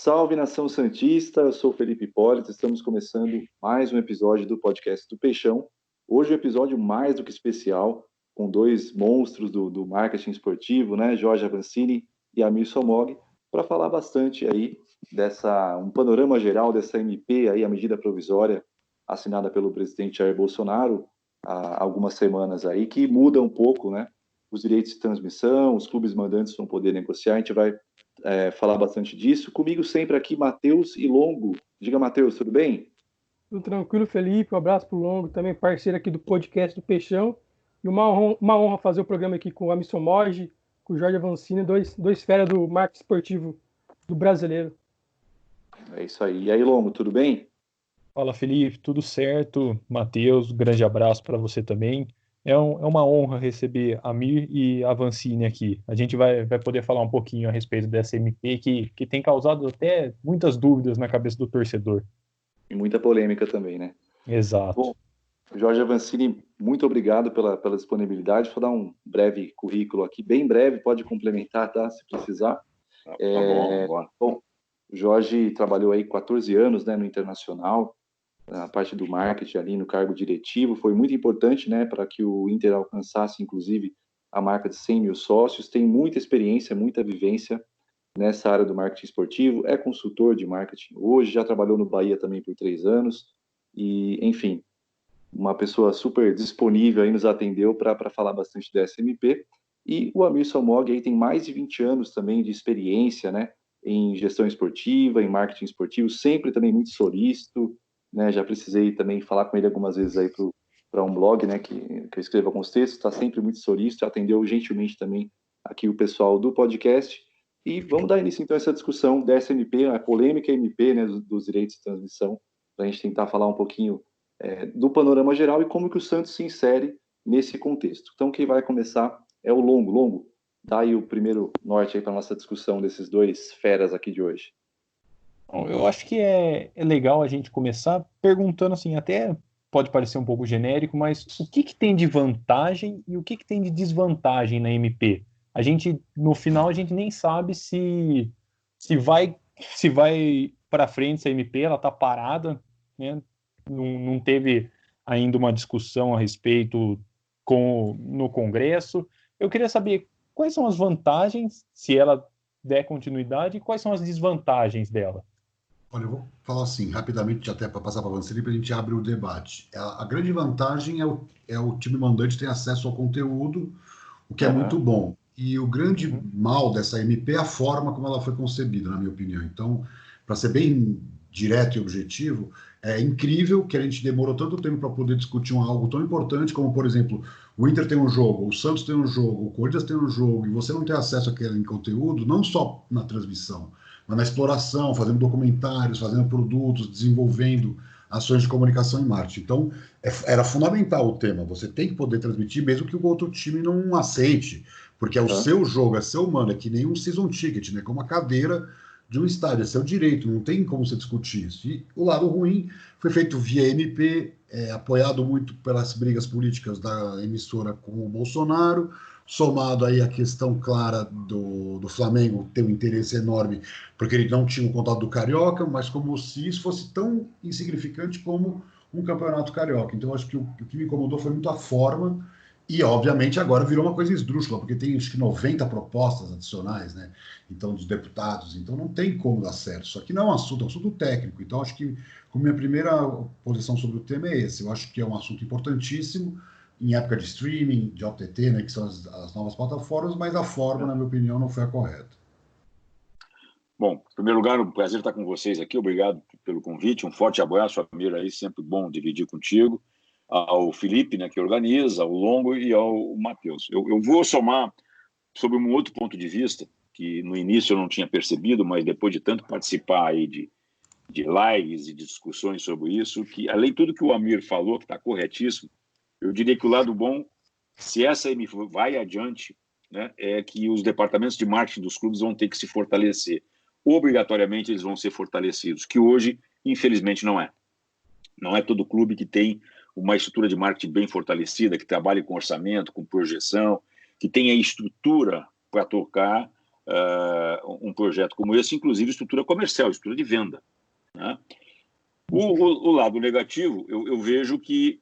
Salve, nação santista, eu sou o Felipe Hipólito, estamos começando mais um episódio do podcast do Peixão. Hoje um episódio mais do que especial, com dois monstros do marketing esportivo, né, Jorge Avancini e Amir Somog, para falar bastante aí um panorama geral dessa MP, aí, a medida provisória assinada pelo presidente Jair Bolsonaro há algumas semanas aí, que muda um pouco, né, os direitos de transmissão, os clubes mandantes vão poder negociar, a gente vai falar bastante disso. Comigo sempre aqui, Matheus e Longo. Diga, Matheus, tudo bem? Tudo tranquilo, Felipe. Um abraço pro Longo, também parceiro aqui do podcast do Peixão. E uma honra fazer o programa aqui com o Amisson Moge, com o Jorge Avancini, dois feras do marketing esportivo do brasileiro. É isso aí. E aí, Longo, tudo bem? Fala, Felipe, tudo certo? Matheus, grande abraço para você também. É uma honra receber a Mir e a Avancini aqui. A gente vai poder falar um pouquinho a respeito dessa MP que tem causado até muitas dúvidas na cabeça do torcedor. E muita polêmica também, né? Exato. Bom, Jorge Avancini, muito obrigado pela disponibilidade. Vou dar um breve currículo aqui, bem breve, pode complementar, tá? Se precisar. Tá bom. Bom, o Jorge trabalhou aí 14 anos, né, no Internacional, na parte do marketing ali, no cargo diretivo. Foi muito importante, né, para que o Inter alcançasse, inclusive, a marca de 100 mil sócios. Tem muita experiência, muita vivência nessa área do marketing esportivo. É consultor de marketing hoje, já trabalhou no Bahia também por 3 anos. E, enfim, uma pessoa super disponível aí nos atendeu para falar bastante dessa MP. E o Amir Somog aí tem mais de 20 anos também de experiência, né, em gestão esportiva, em marketing esportivo, sempre também muito solícito, né, já precisei também falar com ele algumas vezes aí para um blog, né, que eu escrevo alguns textos, está sempre muito solícito, atendeu gentilmente também aqui o pessoal do podcast. E vamos dar início então a essa discussão dessa MP, a polêmica MP, né, dos direitos de transmissão, para a gente tentar falar um pouquinho do panorama geral e como que o Santos se insere nesse contexto. Então, quem vai começar é o Longo. Longo, dá aí o primeiro norte aí para nossa discussão desses dois feras aqui de hoje. Bom, eu acho que é legal a gente começar perguntando assim, até pode parecer um pouco genérico, mas o que tem de vantagem e o que tem de desvantagem na MP? No final, a gente nem sabe se vai para frente essa MP, ela está parada, né? Não teve ainda uma discussão a respeito no Congresso. Eu queria saber quais são as vantagens, se ela der continuidade, e quais são as desvantagens dela. Olha, eu vou falar assim, rapidamente, até para passar para a Vancini, para a gente abrir o debate. A grande vantagem é o time mandante ter acesso ao conteúdo, o que é muito bom. E o grande mal dessa MP é a forma como ela foi concebida, na minha opinião. Então, para ser bem direto e objetivo, é incrível que a gente demorou tanto tempo para poder discutir algo tão importante como, por exemplo, o Inter tem um jogo, o Santos tem um jogo, o Corinthians tem um jogo, e você não tem acesso àquele conteúdo, não só na transmissão, mas na exploração, fazendo documentários, fazendo produtos, desenvolvendo ações de comunicação e marketing. Então, era fundamental o tema. Você tem que poder transmitir, mesmo que o outro time não aceite, porque é o seu jogo, é seu mano, é que nem um season ticket, né? Como uma cadeira de um estádio, é seu direito, não tem como você discutir isso. E o lado ruim foi feito via MP, apoiado muito pelas brigas políticas da emissora com o Bolsonaro, somado aí a questão clara do Flamengo ter um interesse enorme, porque ele não tinha um contato do Carioca, mas como se isso fosse tão insignificante como um campeonato carioca. Então, acho que o que me incomodou foi muito a forma, e obviamente agora virou uma coisa esdrúxula, porque tem acho que 90 propostas adicionais, né? Então, dos deputados, então não tem como dar certo. Isso aqui não é um assunto técnico. Então, acho que como minha primeira posição sobre o tema é esse. Eu acho que é um assunto importantíssimo, em época de streaming, de OTT, né, que são as novas plataformas, mas a forma, na minha opinião, não foi a correta. Bom, em primeiro lugar, um prazer estar com vocês aqui, obrigado pelo convite, um forte abraço, Amir, aí, sempre bom dividir contigo, ao Felipe, né, que organiza, ao Longo e ao Matheus. Eu vou somar sobre um outro ponto de vista, que no início eu não tinha percebido, mas depois de tanto participar aí de lives e discussões sobre isso, que além de tudo que o Amir falou, que está corretíssimo, eu diria que o lado bom, se essa MP vai adiante, né, é que os departamentos de marketing dos clubes vão ter que se fortalecer. Obrigatoriamente eles vão ser fortalecidos, que hoje, infelizmente, não é. Não é todo clube que tem uma estrutura de marketing bem fortalecida, que trabalhe com orçamento, com projeção, que tenha estrutura para tocar um projeto como esse, inclusive estrutura comercial, estrutura de venda, né? O lado negativo, eu vejo que,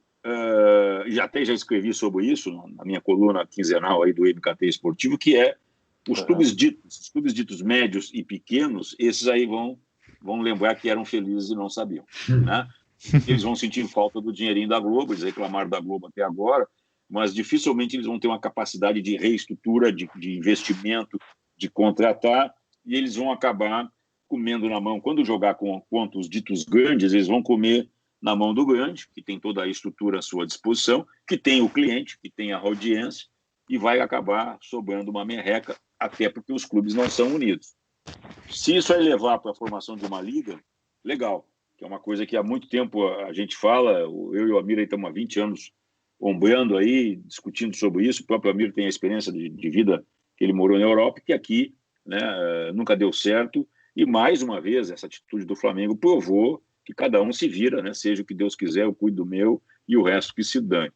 já escrevi sobre isso na minha coluna quinzenal aí do MKT Esportivo, que é os clubes ditos médios e pequenos, esses aí vão lembrar que eram felizes e não sabiam, né? Eles vão sentir falta do dinheirinho da Globo, eles reclamaram da Globo até agora, mas dificilmente eles vão ter uma capacidade de reestrutura, de investimento, de contratar, e eles vão acabar comendo na mão. Quando jogar contra os ditos grandes, eles vão comer na mão do grande, que tem toda a estrutura à sua disposição, que tem o cliente, que tem a audiência, e vai acabar sobrando uma merreca, até porque os clubes não são unidos. Se isso aí levar para a formação de uma liga, legal, que é uma coisa que há muito tempo a gente fala, eu e o Amir estamos há 20 anos ombrando aí, discutindo sobre isso, o próprio Amir tem a experiência de vida que ele morou na Europa, que aqui, né, nunca deu certo, e mais uma vez essa atitude do Flamengo provou que cada um se vira, né, seja o que Deus quiser, eu cuido do meu e o resto que se dane.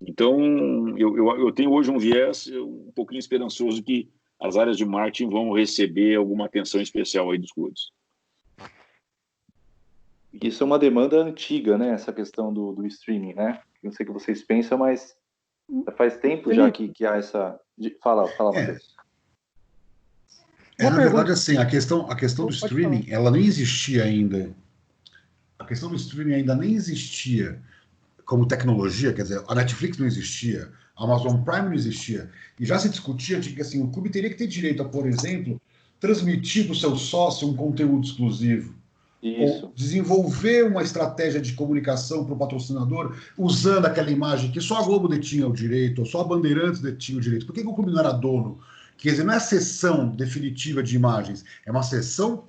Então, eu tenho hoje um viés um pouquinho esperançoso que as áreas de marketing vão receber alguma atenção especial aí dos clubes. Isso é uma demanda antiga, né? Essa questão do streaming, né? Não sei o que vocês pensam, mas faz tempo já que há essa... Fala, Matheus. Na verdade, assim, a questão do streaming, ela nem existia ainda. A questão do streaming ainda nem existia como tecnologia, quer dizer, a Netflix não existia, a Amazon Prime não existia, e já se discutia de que assim, o clube teria que ter direito a, por exemplo, transmitir para o seu sócio um conteúdo exclusivo. Isso. Ou desenvolver uma estratégia de comunicação para o patrocinador usando aquela imagem que só a Globo detinha o direito, ou só a Bandeirantes detinha o direito. Por que o clube não era dono? Quer dizer, não é a sessão definitiva de imagens, é uma sessão,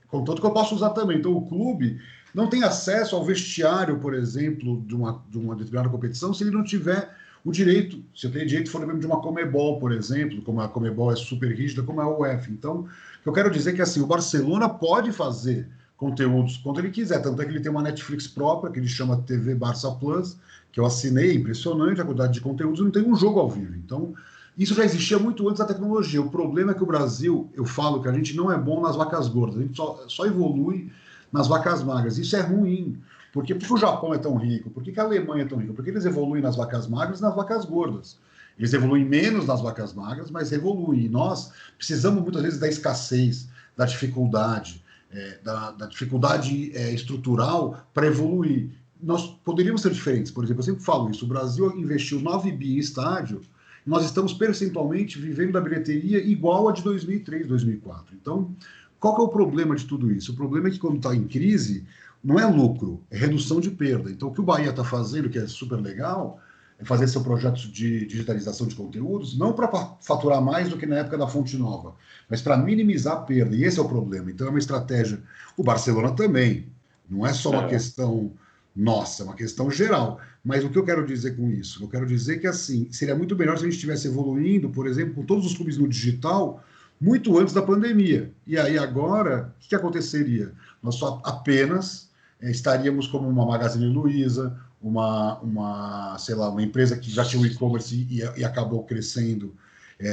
contanto que eu posso usar também. Então, o clube não tem acesso ao vestiário, por exemplo, de uma determinada competição, se ele não tiver o direito, se eu tenho direito, for mesmo de uma Comebol, por exemplo, como a Comebol é super rígida, como é a UEFA. Então, o que eu quero dizer é que assim, o Barcelona pode fazer conteúdos quando ele quiser, tanto é que ele tem uma Netflix própria, que ele chama TV Barça Plus, que eu assinei, impressionante a quantidade de conteúdos, e não tem um jogo ao vivo. Então, isso já existia muito antes da tecnologia. O problema é que o Brasil, eu falo que a gente não é bom nas vacas gordas, a gente só evolui nas vacas magras. Isso é ruim. Por que o Japão é tão rico? Por que a Alemanha é tão rica? Porque eles evoluem nas vacas magras e nas vacas gordas. Eles evoluem menos nas vacas magras, mas evoluem. E nós precisamos muitas vezes da escassez, da dificuldade, da dificuldade estrutural para evoluir. Nós poderíamos ser diferentes. Por exemplo, eu sempre falo isso. O Brasil investiu 9 bi em estádio. Nós estamos percentualmente vivendo da bilheteria igual a de 2003, 2004. Então, qual que é o problema de tudo isso? O problema é que quando está em crise, não é lucro, é redução de perda. Então, o que o Bahia está fazendo, que é super legal, é fazer seu projeto de digitalização de conteúdos, não para faturar mais do que na época da Fonte Nova, mas para minimizar a perda. E esse é o problema. Então, é uma estratégia. O Barcelona também. Não é só uma questão nossa, é uma questão geral. Mas o que eu quero dizer com isso? Eu quero dizer que, assim, seria muito melhor se a gente estivesse evoluindo, por exemplo, com todos os clubes no digital, muito antes da pandemia. E aí, agora, o que aconteceria? Nós só apenas estaríamos como uma Magazine Luiza, sei lá, uma empresa que já tinha o e-commerce e acabou crescendo,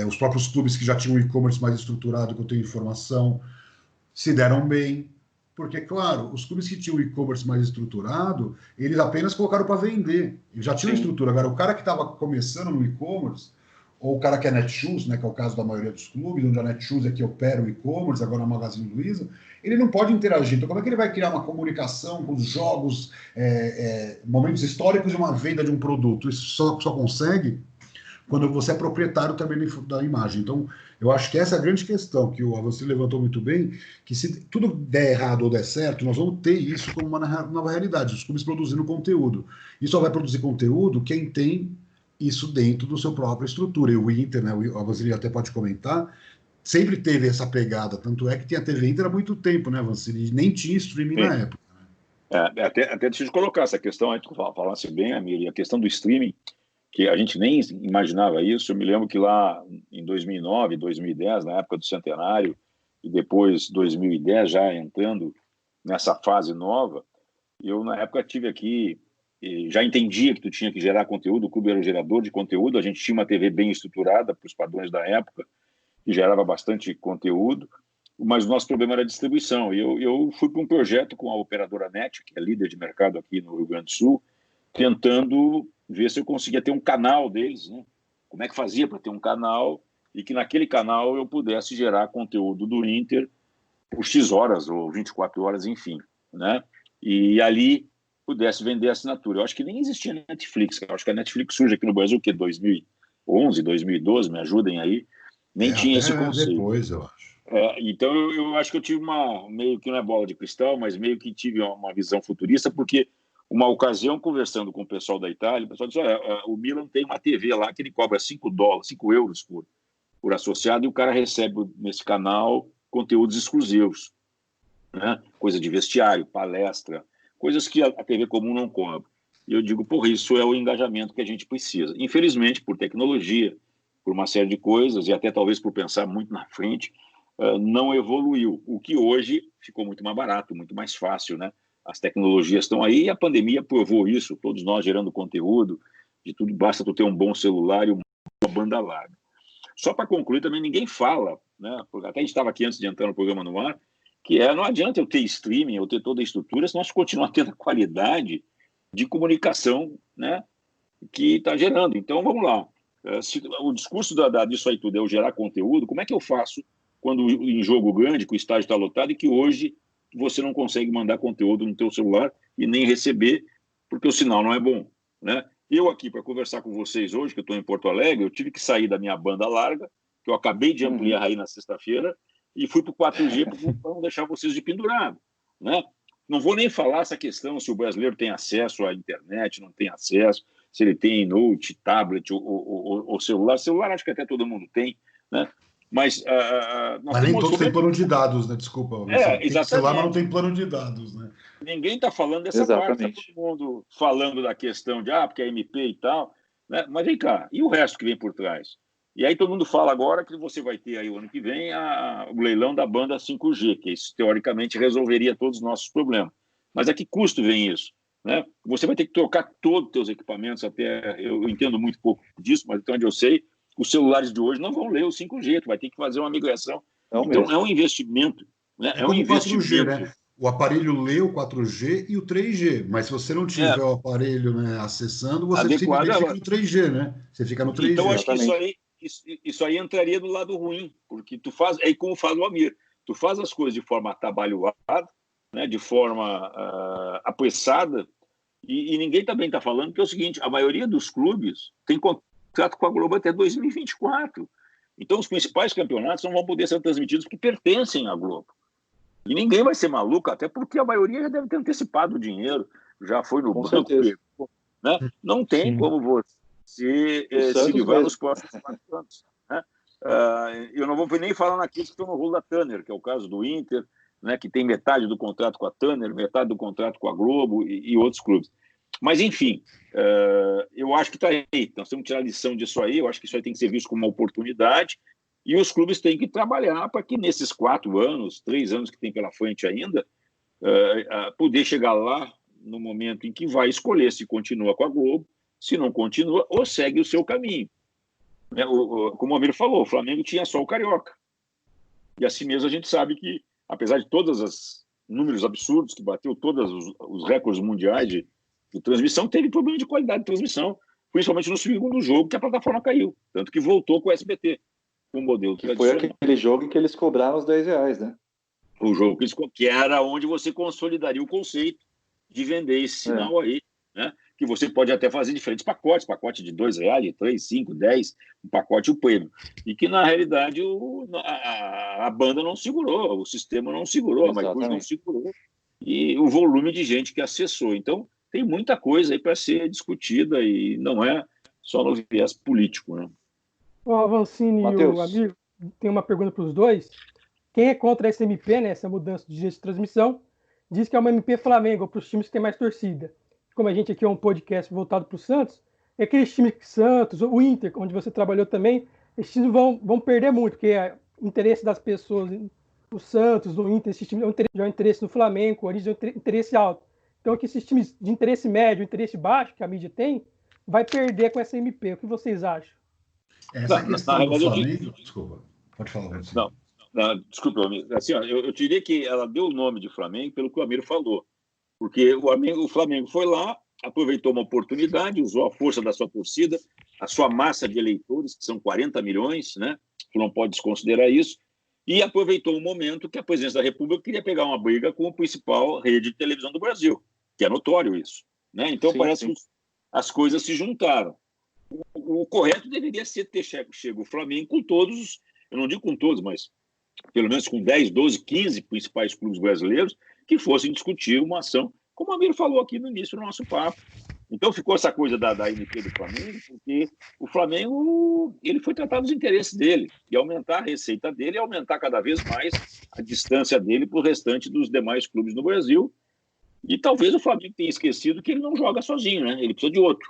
os próprios clubes que já tinham o e-commerce mais estruturado, que eu tenho informação, se deram bem, porque, claro, os clubes que tinham o e-commerce mais estruturado, eles apenas colocaram para vender, eles já tinham estrutura. Agora, o cara que estava começando no e-commerce, ou o cara que é Netshoes, né, que é o caso da maioria dos clubes, onde a Netshoes é que opera o e-commerce, agora a Magazine Luiza, ele não pode interagir. Então, como é que ele vai criar uma comunicação com os jogos, momentos históricos e uma venda de um produto? Isso só consegue quando você é proprietário também da imagem. Então, eu acho que essa é a grande questão, que o Avancini levantou muito bem, que se tudo der errado ou der certo, nós vamos ter isso como uma nova realidade, os clubes produzindo conteúdo. E só vai produzir conteúdo quem tem isso dentro da sua própria estrutura. E o Inter, né, o Avancini até pode comentar, sempre teve essa pegada, tanto é que tinha TV Inter há muito tempo, né, Avancini? Nem tinha streaming na época. Até deixa eu colocar essa questão, antes que tu falasse bem, Amir, a questão do streaming, que a gente nem imaginava isso. Eu me lembro que lá em 2009, 2010, na época do centenário, e depois 2010, já entrando nessa fase nova, eu na época tive aqui, já entendia que tu tinha que gerar conteúdo, o clube era o gerador de conteúdo, a gente tinha uma TV bem estruturada para os padrões da época, que gerava bastante conteúdo, mas o nosso problema era a distribuição. E eu fui para um projeto com a operadora NET, que é líder de mercado aqui no Rio Grande do Sul, tentando ver se eu conseguia ter um canal deles, né? Como é que fazia para ter um canal e que naquele canal eu pudesse gerar conteúdo do Inter por X horas ou 24 horas, enfim, né? E ali pudesse vender a assinatura. Eu acho que nem existia Netflix. Eu acho que a Netflix surge aqui no Brasil, que é 2011, 2012, me ajudem aí. Nem tinha esse conceito. Depois, eu acho. Então, eu acho que eu tive meio que não é bola de cristal, mas meio que tive uma visão futurista, porque uma ocasião, conversando com o pessoal da Itália, o pessoal disse, olha, o Milan tem uma TV lá que ele cobra 5 euros por associado, e o cara recebe nesse canal conteúdos exclusivos, né? Coisa de vestiário, palestra, coisas que a TV comum não cobra. E eu digo, porra, isso é o engajamento que a gente precisa. Infelizmente, por tecnologia, por uma série de coisas, e até talvez por pensar muito na frente, não evoluiu. O que hoje ficou muito mais barato, muito mais fácil, né? As tecnologias estão aí e a pandemia provou isso, todos nós gerando conteúdo, de tudo, basta tu ter um bom celular e uma banda larga. Só para concluir, também ninguém fala, né? Porque até a gente estava aqui antes de entrar no programa no ar, que não adianta eu ter streaming, eu ter toda a estrutura, se nós continuar tendo a qualidade de comunicação, né, que está gerando. Então, vamos lá. Se o discurso disso aí tudo é eu gerar conteúdo, como é que eu faço quando em jogo grande, que o estádio está lotado e que hoje você não consegue mandar conteúdo no teu celular e nem receber, porque o sinal não é bom, né? Eu aqui, para conversar com vocês hoje, que eu estou em Porto Alegre, eu tive que sair da minha banda larga, que eu acabei de ampliar aí na sexta-feira, e fui para o 4G para não deixar vocês de pendurado, né? Não vou nem falar essa questão se o brasileiro tem acesso à internet, não tem acesso, se ele tem note, tablet ou celular. Celular acho que até todo mundo tem, né? Mas nem todos têm plano de dados, né? Desculpa. Tem celular, mas não tem plano de dados, né? Ninguém está falando dessa parte. Está todo mundo falando da questão de, porque é MP e tal, né? Mas vem cá, e o resto que vem por trás? E aí todo mundo fala agora que você vai ter aí o ano que vem o leilão da banda 5G, que isso teoricamente resolveria todos os nossos problemas. Mas a que custo vem isso? Né? Você vai ter que trocar todos os seus equipamentos, até eu entendo muito pouco disso, mas até onde eu sei, os celulares de hoje não vão ler o 5G, tu vai ter que fazer uma migração. Então é um investimento. Né? É um investimento. 4G, né? O aparelho lê o 4G e o 3G, mas se você não tiver o aparelho, né, acessando, você simplesmente fica no 3G, né? Você fica no 3G. Então, acho que isso aí entraria do lado ruim, porque tu faz, como faz o Amir, tu faz as coisas de forma atabalhoada, né, de forma apressada, e ninguém também está falando que é o seguinte, a maioria dos clubes tem contrato com a Globo até 2024. Então, os principais campeonatos não vão poder ser transmitidos porque pertencem à Globo. E ninguém vai ser maluco, até porque a maioria já deve ter antecipado o dinheiro, já foi no banco, né? Não tem como você se livrar nos próximos 4 anos. Né? Eu não vou nem falar naqueles que estão no rolo da Tanner, que é o caso do Inter, né, que tem metade do contrato com a Tanner, metade do contrato com a Globo e outros clubes. Mas, enfim, eu acho que está aí. Nós temos que tirar a lição disso aí. Eu acho que isso aí tem que ser visto como uma oportunidade. E os clubes têm que trabalhar para que nesses 4 anos, 3 anos que tem pela frente ainda, poder chegar lá no momento em que vai escolher se continua com a Globo, se não continua, ou segue o seu caminho. Como o Amir falou, o Flamengo tinha só o Carioca. E assim mesmo a gente sabe que, apesar de todos os números absurdos, que bateu todos os recordes mundiais de transmissão, teve problema de qualidade de transmissão, principalmente no segundo jogo, que a plataforma caiu. Tanto que voltou com o SBT. Um modelo foi aquele jogo em que eles cobraram os R$10, né? O jogo que era onde você consolidaria o conceito de vender esse sinal aí, né? Que você pode até fazer diferentes pacotes, pacote de R$2, de 3, 5, 10, um pacote o prêmio. E que, na realidade, a banda não segurou, o sistema não segurou, a MyCruz não segurou, e o volume de gente que acessou. Então, tem muita coisa aí para ser discutida e não é só no viés político, né? O Avancini e o amigo, tem uma pergunta para os dois. Quem é contra essa MP, né, essa mudança de direito de transmissão, diz que é uma MP Flamengo para os times que têm mais torcida. Como a gente aqui é um podcast voltado para o Santos, é aqueles times Santos, o Inter, onde você trabalhou também, esses times vão perder muito, porque o interesse das pessoas, o Santos, o Inter, esses times já é um interesse no Flamengo, o Corinthians é um interesse alto. Então, que esses times de interesse médio, interesse baixo, que a mídia tem, vai perder com essa MP. O que vocês acham? Essa questão do Flamengo... Desculpa. Pode falar, você. Não, desculpa, assim, ó, eu diria que ela deu o nome de Flamengo pelo que o Amir falou, porque o Flamengo foi lá, aproveitou uma oportunidade, usou a força da sua torcida, a sua massa de eleitores, que são 40 milhões, né? Tu não pode desconsiderar isso, e aproveitou um momento que a presidência da República queria pegar uma briga com a principal rede de televisão do Brasil, que é notório isso, né? Então parece que as coisas se juntaram. O correto deveria ser ter chego o Flamengo com todos, eu não digo com todos, mas pelo menos com 10, 12, 15 principais clubes brasileiros que fossem discutir uma ação, como o Amir falou aqui no início do nosso papo. Então ficou essa coisa da MP do Flamengo, porque o Flamengo ele foi tratar dos interesses dele, e aumentar a receita dele e aumentar cada vez mais a distância dele para o restante dos demais clubes no Brasil. E talvez o Flamengo tenha esquecido que ele não joga sozinho, né? Ele precisa de outro.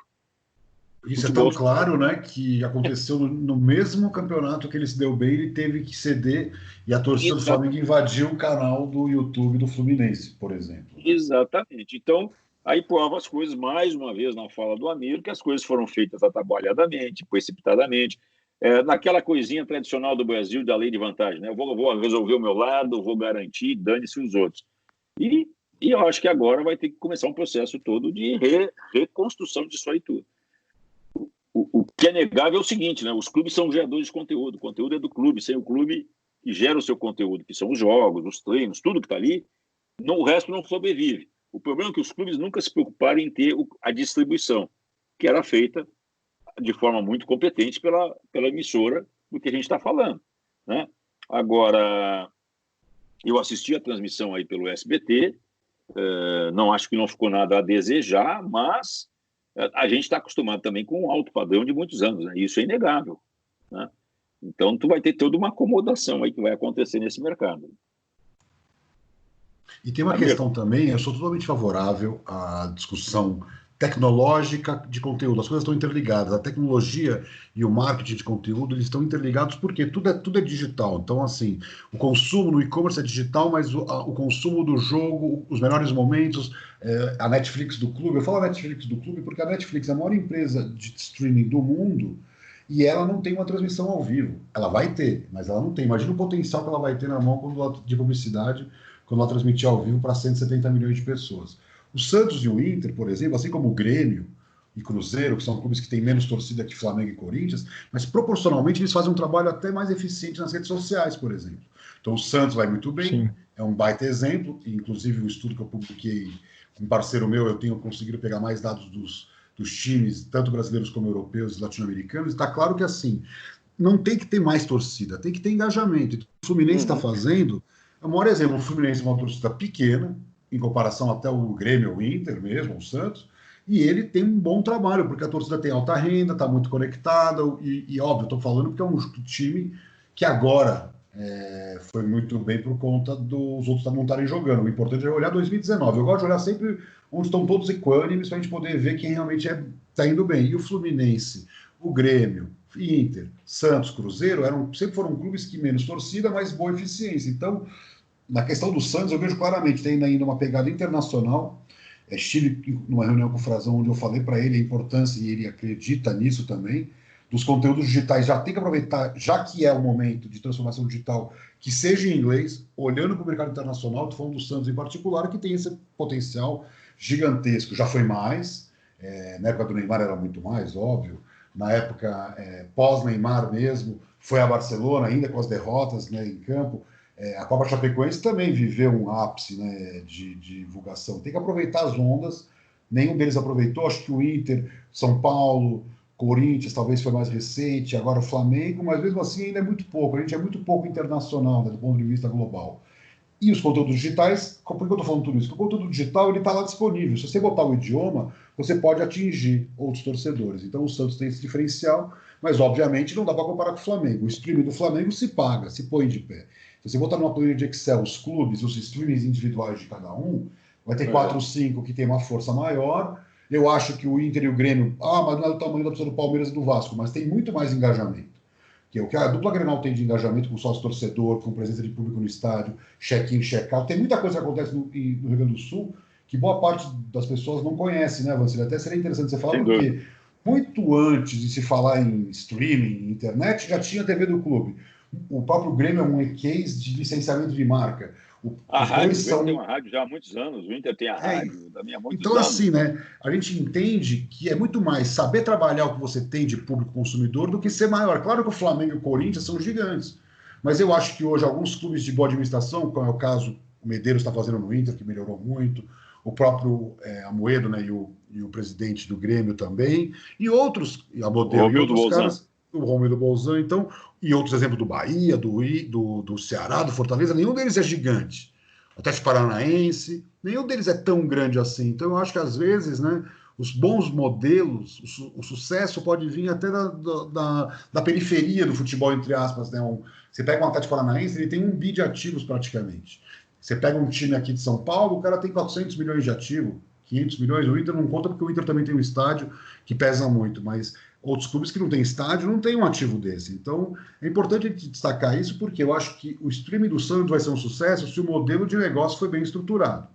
Isso é tão claro, né, que aconteceu no mesmo campeonato que ele se deu bem, ele teve que ceder e a torcida do Flamengo invadiu o canal do YouTube do Fluminense, por exemplo. Exatamente. Então, aí prova as coisas, mais uma vez, na fala do Amir, que as coisas foram feitas atabalhadamente, precipitadamente, naquela coisinha tradicional do Brasil da lei de vantagem, né? Eu vou resolver o meu lado, vou garantir, dane-se os outros. E eu acho que agora vai ter que começar um processo todo de reconstrução disso aí tudo. O que é negável é o seguinte, né? Os clubes são geradores de conteúdo. O conteúdo é do clube. Sem o clube que gera o seu conteúdo, que são os jogos, os treinos, tudo que está ali, o resto não sobrevive. O problema é que os clubes nunca se preocuparam em ter a distribuição, que era feita de forma muito competente pela emissora do que a gente está falando, né? Agora, eu assisti a transmissão aí pelo SBT, não acho que não ficou nada a desejar, mas a gente está acostumado também com um alto padrão de muitos anos, né? Isso é inegável, né? Então, tu vai ter toda uma acomodação aí que vai acontecer nesse mercado. E tem uma questão também, eu sou totalmente favorável à discussão tecnológica de conteúdo. As coisas estão interligadas. A tecnologia e o marketing de conteúdo, eles estão interligados porque tudo é digital. Então, assim, o consumo no e-commerce é digital, mas o consumo do jogo, os melhores momentos, a Netflix do clube. Eu falo a Netflix do clube porque a Netflix é a maior empresa de streaming do mundo e ela não tem uma transmissão ao vivo. Ela vai ter, mas ela não tem. Imagina o potencial que ela vai ter na mão de publicidade quando ela transmitir ao vivo para 170 milhões de pessoas. O Santos e o Inter, por exemplo, assim como o Grêmio e Cruzeiro, que são clubes que têm menos torcida que Flamengo e Corinthians, mas proporcionalmente eles fazem um trabalho até mais eficiente nas redes sociais, por exemplo. Então o Santos vai muito bem, sim, é um baita exemplo, inclusive o estudo que eu publiquei com um parceiro meu, eu tenho conseguido pegar mais dados dos times, tanto brasileiros como europeus e latino-americanos, está claro que assim, não tem que ter mais torcida, tem que ter engajamento. Então, o Fluminense está fazendo, é o maior exemplo, o Fluminense é uma torcida pequena, em comparação até o Grêmio, o Inter mesmo, o Santos, e ele tem um bom trabalho, porque a torcida tem alta renda, está muito conectada, e óbvio, estou falando porque é um time que agora foi muito bem por conta dos outros não estarem jogando. O importante é olhar 2019. Eu gosto de olhar sempre onde estão todos equânimes, para a gente poder ver quem realmente está indo bem. E o Fluminense, o Grêmio, Inter, Santos, Cruzeiro, sempre foram clubes que menos torcida, mas boa eficiência. Então, na questão do Santos, eu vejo claramente, tem ainda uma pegada internacional. Estive numa reunião com o Frazão, onde eu falei para ele a importância, e ele acredita nisso também, dos conteúdos digitais. Já tem que aproveitar, já que é o momento de transformação digital, que seja em inglês, olhando para o mercado internacional. Estou falando do Santos em particular, que tem esse potencial gigantesco. Já foi mais, na época do Neymar era muito mais, óbvio. Na época pós-Neymar mesmo, foi a Barcelona, ainda com as derrotas, né, em campo. A Copa Chapecoense também viveu um ápice, né, de divulgação. Tem que aproveitar as ondas. Nenhum deles aproveitou. Acho que o Inter, São Paulo, Corinthians talvez foi mais recente, agora o Flamengo, mas mesmo assim ainda é muito pouco. A gente é muito pouco internacional, né, do ponto de vista global. E os conteúdos digitais, por que eu estou falando tudo isso? Porque o conteúdo digital está lá disponível. Se você botar o idioma, você pode atingir outros torcedores. Então o Santos tem esse diferencial, mas obviamente não dá para comparar com o Flamengo. O streaming do Flamengo se paga, se põe de pé. Se você botar numa planilha de Excel os clubes, os streamings individuais de cada um, vai ter 4 ou 5 que tem uma força maior. Eu acho que o Inter e o Grêmio, mas não é do tamanho da pessoa do Palmeiras e do Vasco, mas tem muito mais engajamento. Que é o que a dupla Grenal tem de engajamento com sócio-torcedor, com presença de público no estádio, check-in, check-out. Tem muita coisa que acontece no Rio Grande do Sul que boa parte das pessoas não conhece, né, Vancini? Até seria interessante você falar, porque muito antes de se falar em streaming, internet, já tinha TV do clube. O próprio Grêmio é um case de licenciamento de marca. A rádio, o Grêmio tem uma rádio já há muitos anos, o Inter tem a rádio também há muitos anos. Então, assim, né, a gente entende que é muito mais saber trabalhar o que você tem de público consumidor do que ser maior. Claro que o Flamengo e o Corinthians são gigantes, mas eu acho que hoje alguns clubes de boa administração, como é o caso o Medeiros está fazendo no Inter, que melhorou muito, o próprio Amoedo, né, e o presidente do Grêmio também, e outros, a Modelo e outros caras, o Romildo Bolzan, então, e outros exemplos do Bahia, do Ceará, do Fortaleza, nenhum deles é gigante. O Atlético Paranaense, nenhum deles é tão grande assim. Então, eu acho que, às vezes, né, os bons modelos, o sucesso pode vir até da periferia do futebol, entre aspas. Né? Você pega um Atlético Paranaense, ele tem 1 bi de ativos, praticamente. Você pega um time aqui de São Paulo, o cara tem 400 milhões de ativo, 500 milhões. O Inter não conta, porque o Inter também tem um estádio que pesa muito, mas outros clubes que não têm estádio não têm um ativo desse. Então, é importante destacar isso, porque eu acho que o streaming do Santos vai ser um sucesso se o modelo de negócio foi bem estruturado.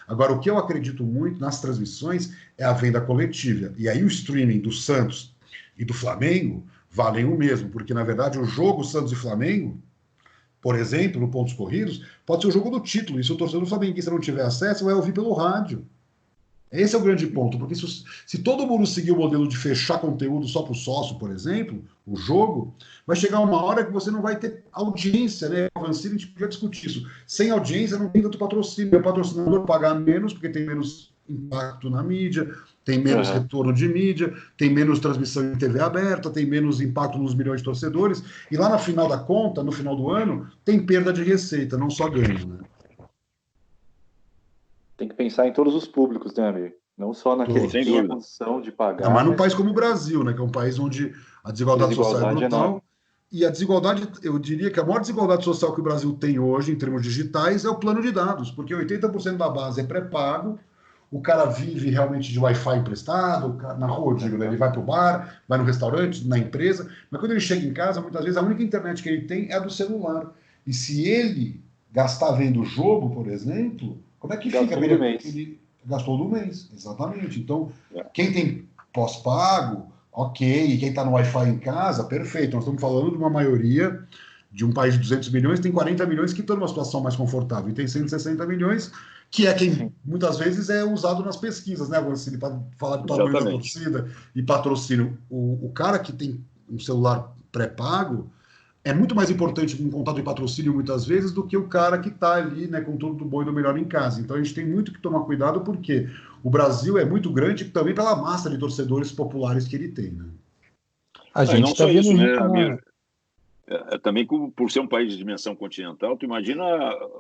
Agora, o que eu acredito muito nas transmissões é a venda coletiva. E aí o streaming do Santos e do Flamengo valem o mesmo, porque, na verdade, o jogo Santos e Flamengo, por exemplo, no pontos corridos, pode ser o jogo do título. E se o torcedor flamenguista não tiver acesso, vai ouvir pelo rádio. Esse é o grande ponto, porque se todo mundo seguir o modelo de fechar conteúdo só para o sócio, por exemplo, o jogo, vai chegar uma hora que você não vai ter audiência, né? A Vancini, a gente podia discutir isso. Sem audiência não tem tanto patrocínio. O patrocinador pagar menos, porque tem menos impacto na mídia, tem menos retorno de mídia, tem menos transmissão em TV aberta, tem menos impacto nos milhões de torcedores, e lá no final da conta, no final do ano, tem perda de receita, não só ganho, né? Tem que pensar em todos os públicos, né, Amir? Não só naquele que tem a condição de pagar. Mas num país como o Brasil, né, que é um país onde a desigualdade social é brutal. E a desigualdade, eu diria que a maior desigualdade social que o Brasil tem hoje, em termos digitais, é o plano de dados, porque 80% da base é pré-pago, o cara vive realmente de Wi-Fi emprestado, na rua, eu digo, né, ele vai para o bar, vai no restaurante, na empresa, mas quando ele chega em casa, muitas vezes a única internet que ele tem é a do celular. E se ele gastar vendo o jogo, por exemplo, como é que fica? Ele gastou do mês, exatamente. Então, quem tem pós-pago, ok. Quem está no Wi-Fi em casa, perfeito. Nós estamos falando de uma maioria de um país de 200 milhões, tem 40 milhões que estão numa situação mais confortável. E tem 160 milhões, que é quem muitas vezes é usado nas pesquisas, né, Vancini, para falar do tamanho da torcida e patrocínio. O cara que tem um celular pré-pago é muito mais importante um contato de patrocínio, muitas vezes, do que o cara que está ali, né, com tudo do bom e do melhor em casa. Então, a gente tem muito que tomar cuidado, porque o Brasil é muito grande também pela massa de torcedores populares que ele tem, né? A gente está vendo isso, né, Amir? Também por ser um país de dimensão continental, tu imagina,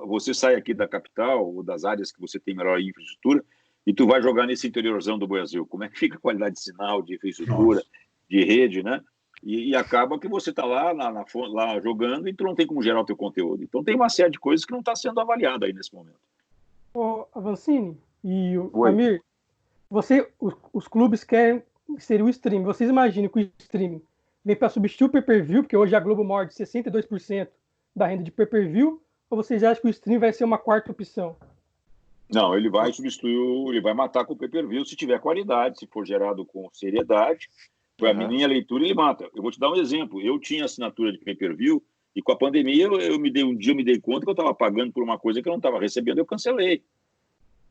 você sai aqui da capital, ou das áreas que você tem melhor infraestrutura, e tu vai jogar nesse interiorzão do Brasil. Como é que fica a qualidade de sinal, de infraestrutura, de rede, né? E acaba que você está lá jogando e tu não tem como gerar o teu conteúdo. Então tem uma série de coisas que não está sendo avaliada aí nesse momento. Ô, Avancini e o Amir, os clubes querem ser o streaming. Vocês imaginam que o streaming vem para substituir o pay-per-view, porque hoje a Globo morde 62% da renda de pay-per-view, ou vocês acham que o streaming vai ser uma quarta opção? Não, ele vai substituir, ele vai matar com o pay-per-view se tiver qualidade, se for gerado com seriedade. Foi a minha leitura, ele mata. Eu vou te dar um exemplo. Eu tinha assinatura de pay-per-view e com a pandemia eu me dei conta que eu estava pagando por uma coisa que eu não estava recebendo, eu cancelei.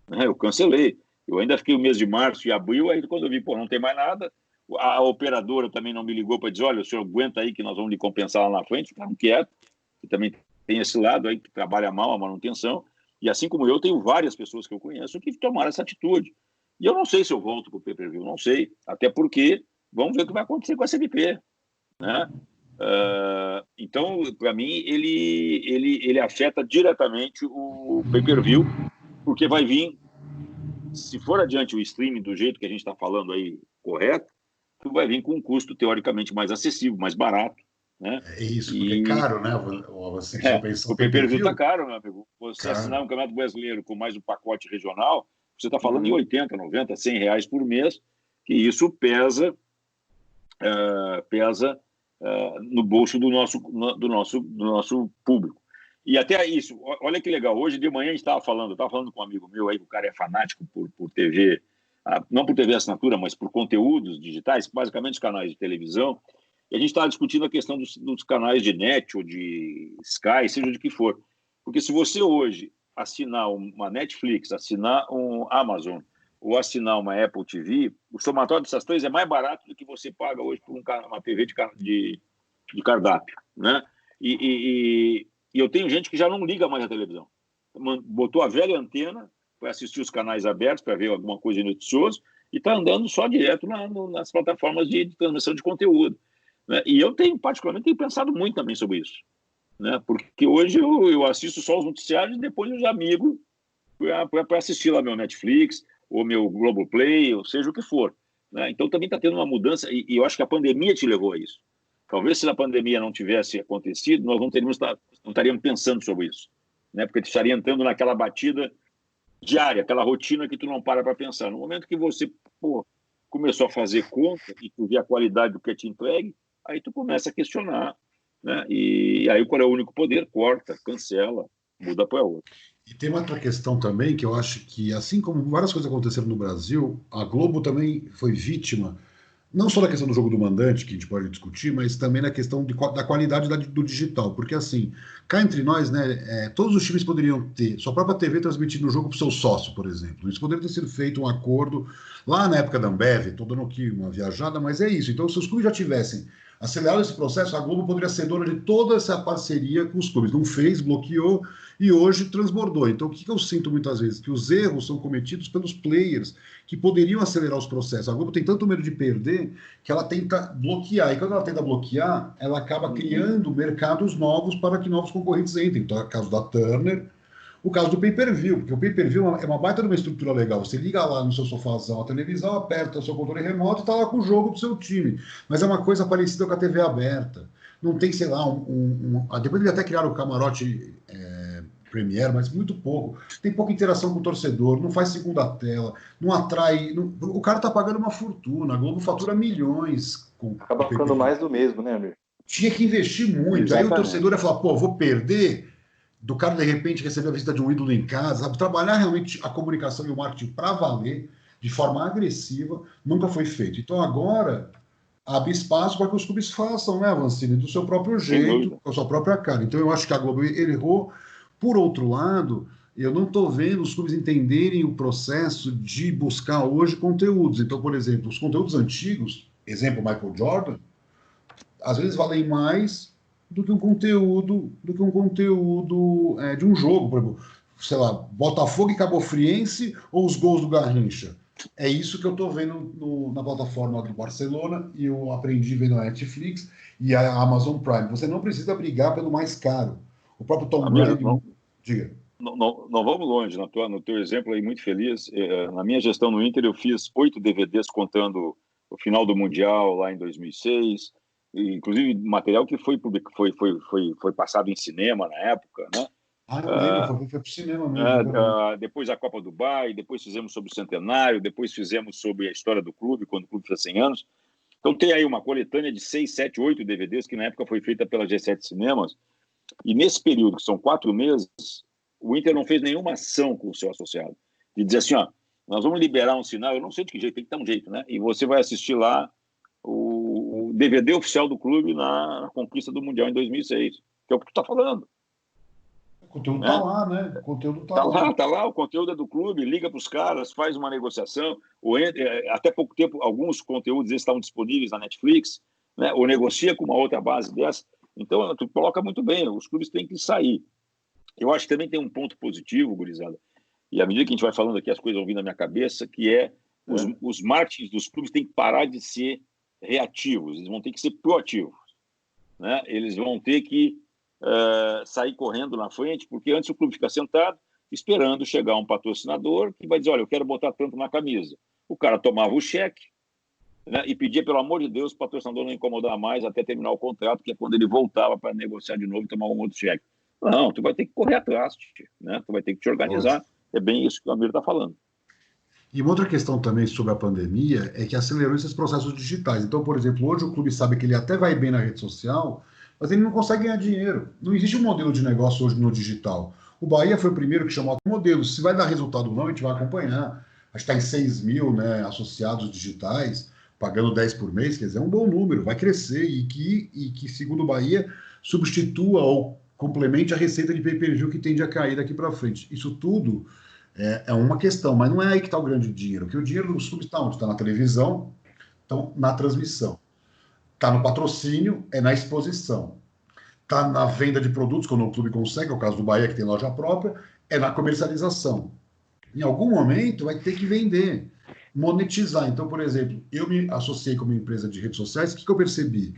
Eu cancelei. Eu ainda fiquei o mês de março e abril, aí quando eu vi, não tem mais nada, a operadora também não me ligou para dizer, olha, o senhor aguenta aí que nós vamos lhe compensar lá na frente, ficaram quietos, que também tem esse lado aí que trabalha mal a manutenção, e assim como eu, tenho várias pessoas que eu conheço que tomaram essa atitude. E eu não sei se eu volto para o pay-per-view, não sei, até porque vamos ver o que vai acontecer com a CBP, né? Então, para mim, ele afeta diretamente o pay-per-view, porque vai vir, se for adiante o streaming do jeito que a gente está falando aí, correto, tu vai vir com um custo teoricamente mais acessível, mais barato, né? É isso, porque é caro, né? Você o pay-per-view está caro, meu amigo. Você assinar um Campeonato Brasileiro com mais um pacote regional, você está falando em 80, 90, 100 reais por mês, que isso pesa no bolso do nosso público. E até isso, olha que legal, hoje de manhã a gente estava falando com um amigo meu aí, o cara é fanático por TV, não por TV assinatura, mas por conteúdos digitais, basicamente os canais de televisão. E a gente estava discutindo a questão dos canais de net ou de Sky, seja de que for. Porque se você hoje assinar uma Netflix, assinar um Amazon ou assinar uma Apple TV, o somatório dessas três é mais barato do que você paga hoje por uma TV de cardápio, né? E eu tenho gente que já não liga mais a televisão. Botou a velha antena, foi assistir os canais abertos para ver alguma coisa noticiosa e está andando só direto nas plataformas de transmissão de conteúdo, né? E eu particularmente, pensado muito também sobre isso, né? Porque hoje eu assisto só os noticiários e depois eu já migro para assistir lá meu Netflix ou meu Globoplay, ou seja o que for, né? Então também está tendo uma mudança e eu acho que a pandemia te levou a isso. Talvez se a pandemia não tivesse acontecido, nós não estaríamos pensando sobre isso, né? Porque tu estaria entrando naquela batida diária, aquela rotina que tu não para pensar. No momento que você começou a fazer conta e tu vê a qualidade do que te entregue, aí tu começa a questionar, né? E aí qual é o único poder? Corta, cancela, muda para outro. E tem uma outra questão também, que eu acho que, assim como várias coisas aconteceram no Brasil, a Globo também foi vítima, não só da questão do jogo do mandante, que a gente pode discutir, mas também na questão da qualidade do digital. Porque, assim, cá entre nós, né, todos os times poderiam ter sua própria TV transmitindo o jogo para o seu sócio, por exemplo. Isso poderia ter sido feito um acordo lá na época da Ambev, estou dando aqui uma viajada, mas é isso. Então, se os clubes já tivessem acelerado esse processo, a Globo poderia ser dona de toda essa parceria com os clubes. Não fez, bloqueou e hoje transbordou. Então, o que eu sinto muitas vezes? Que os erros são cometidos pelos players que poderiam acelerar os processos. A Globo tem tanto medo de perder que ela tenta bloquear. E quando ela tenta bloquear, ela acaba criando mercados novos para que novos concorrentes entrem. Então, é o caso da Turner, o caso do pay-per-view, porque o pay-per-view é uma baita de uma estrutura legal. Você liga lá no seu sofazão a televisão, aperta o seu controle remoto e está lá com o jogo do seu time. Mas é uma coisa parecida com a TV aberta. Não tem, sei lá, depois eles até criaram o camarote Premiere, mas muito pouco. Tem pouca interação com o torcedor, não faz segunda tela, não atrai. O cara está pagando uma fortuna, a Globo fatura milhões. Acaba ficando mais do mesmo, né, amigo? Tinha que investir muito. Exatamente. Aí o torcedor ia falar, vou perder do cara, de repente, receber a visita de um ídolo em casa, sabe? Trabalhar realmente a comunicação e o marketing para valer, de forma agressiva, nunca foi feito. Então, agora, abre espaço para que os clubes façam, né, Avancini, do seu próprio jeito, com a sua própria cara. Então, eu acho que a Globo errou. Por outro lado, eu não estou vendo os clubes entenderem o processo de buscar hoje conteúdos. Então, por exemplo, os conteúdos antigos, exemplo, Michael Jordan, às vezes valem mais do que um conteúdo de um jogo, por exemplo, sei lá, Botafogo e Cabo Friense ou os gols do Garrincha. É isso que eu estou vendo na plataforma do Barcelona e eu aprendi vendo a Netflix e a Amazon Prime. Você não precisa brigar pelo mais caro. O próprio Tom Brady... Diga. Não vamos longe. No teu exemplo aí, muito feliz. Na minha gestão no Inter, eu fiz 8 DVDs contando o final do Mundial lá em 2006, inclusive material que foi passado em cinema na época, né? Eu lembro, foi pro cinema mesmo. Depois a Copa do Dubai, depois fizemos sobre o Centenário, depois fizemos sobre a história do clube, quando o clube fez 100 anos. Então tem aí uma coletânea de 6, 7, 8 DVDs que na época foi feita pela G7 Cinemas. E nesse período, que são 4 meses, o Inter não fez nenhuma ação com o seu associado. De dizer assim, nós vamos liberar um sinal, eu não sei de que jeito, tem que dar um jeito, né? E você vai assistir lá o DVD oficial do clube na conquista do Mundial em 2006, que é o que tu está falando. O conteúdo está lá, né? O conteúdo está lá. Está lá, o conteúdo é do clube, liga para os caras, faz uma negociação, até pouco tempo, alguns conteúdos estavam disponíveis na Netflix, né? Ou negocia com uma outra base dessa. Então, tu coloca muito bem, os clubes têm que sair. Eu acho que também tem um ponto positivo, gurizada, e à medida que a gente vai falando aqui, as coisas vão vindo na minha cabeça, que os marketings dos clubes têm que parar de ser reativos, eles vão ter que ser proativos, né? Eles vão ter que sair correndo na frente, porque antes o clube fica sentado, esperando chegar um patrocinador que vai dizer, olha, eu quero botar tanto na camisa. O cara tomava o cheque, né, e pedia, pelo amor de Deus, o patrocinador não incomodar mais até terminar o contrato, que é quando ele voltava para negociar de novo e tomar um outro cheque. Não, tu vai ter que correr atrás, né? Tu vai ter que te organizar. Nossa. É bem isso que o Amir está falando. E uma outra questão também sobre a pandemia é que acelerou esses processos digitais. Então, por exemplo, hoje o clube sabe que ele até vai bem na rede social, mas ele não consegue ganhar dinheiro. Não existe um modelo de negócio hoje no digital. O Bahia foi o primeiro que chamou o modelo. Se vai dar resultado ou não, a gente vai acompanhar. A gente está em 6 mil, né, associados digitais. pagando 10 por mês, quer dizer, é um bom número, vai crescer e que segundo o Bahia, substitua ou complemente a receita de pay-per-view que tende a cair daqui para frente. Isso tudo é uma questão, mas não é aí que está o grande dinheiro, porque o dinheiro dos clubes está onde? Está na televisão, então na transmissão. Está no patrocínio, é na exposição. Está na venda de produtos, quando o clube consegue, é o caso do Bahia, que tem loja própria, é na comercialização. Em algum momento vai ter que vender, monetizar. Então, por exemplo, eu me associei com uma empresa de redes sociais, o que eu percebi?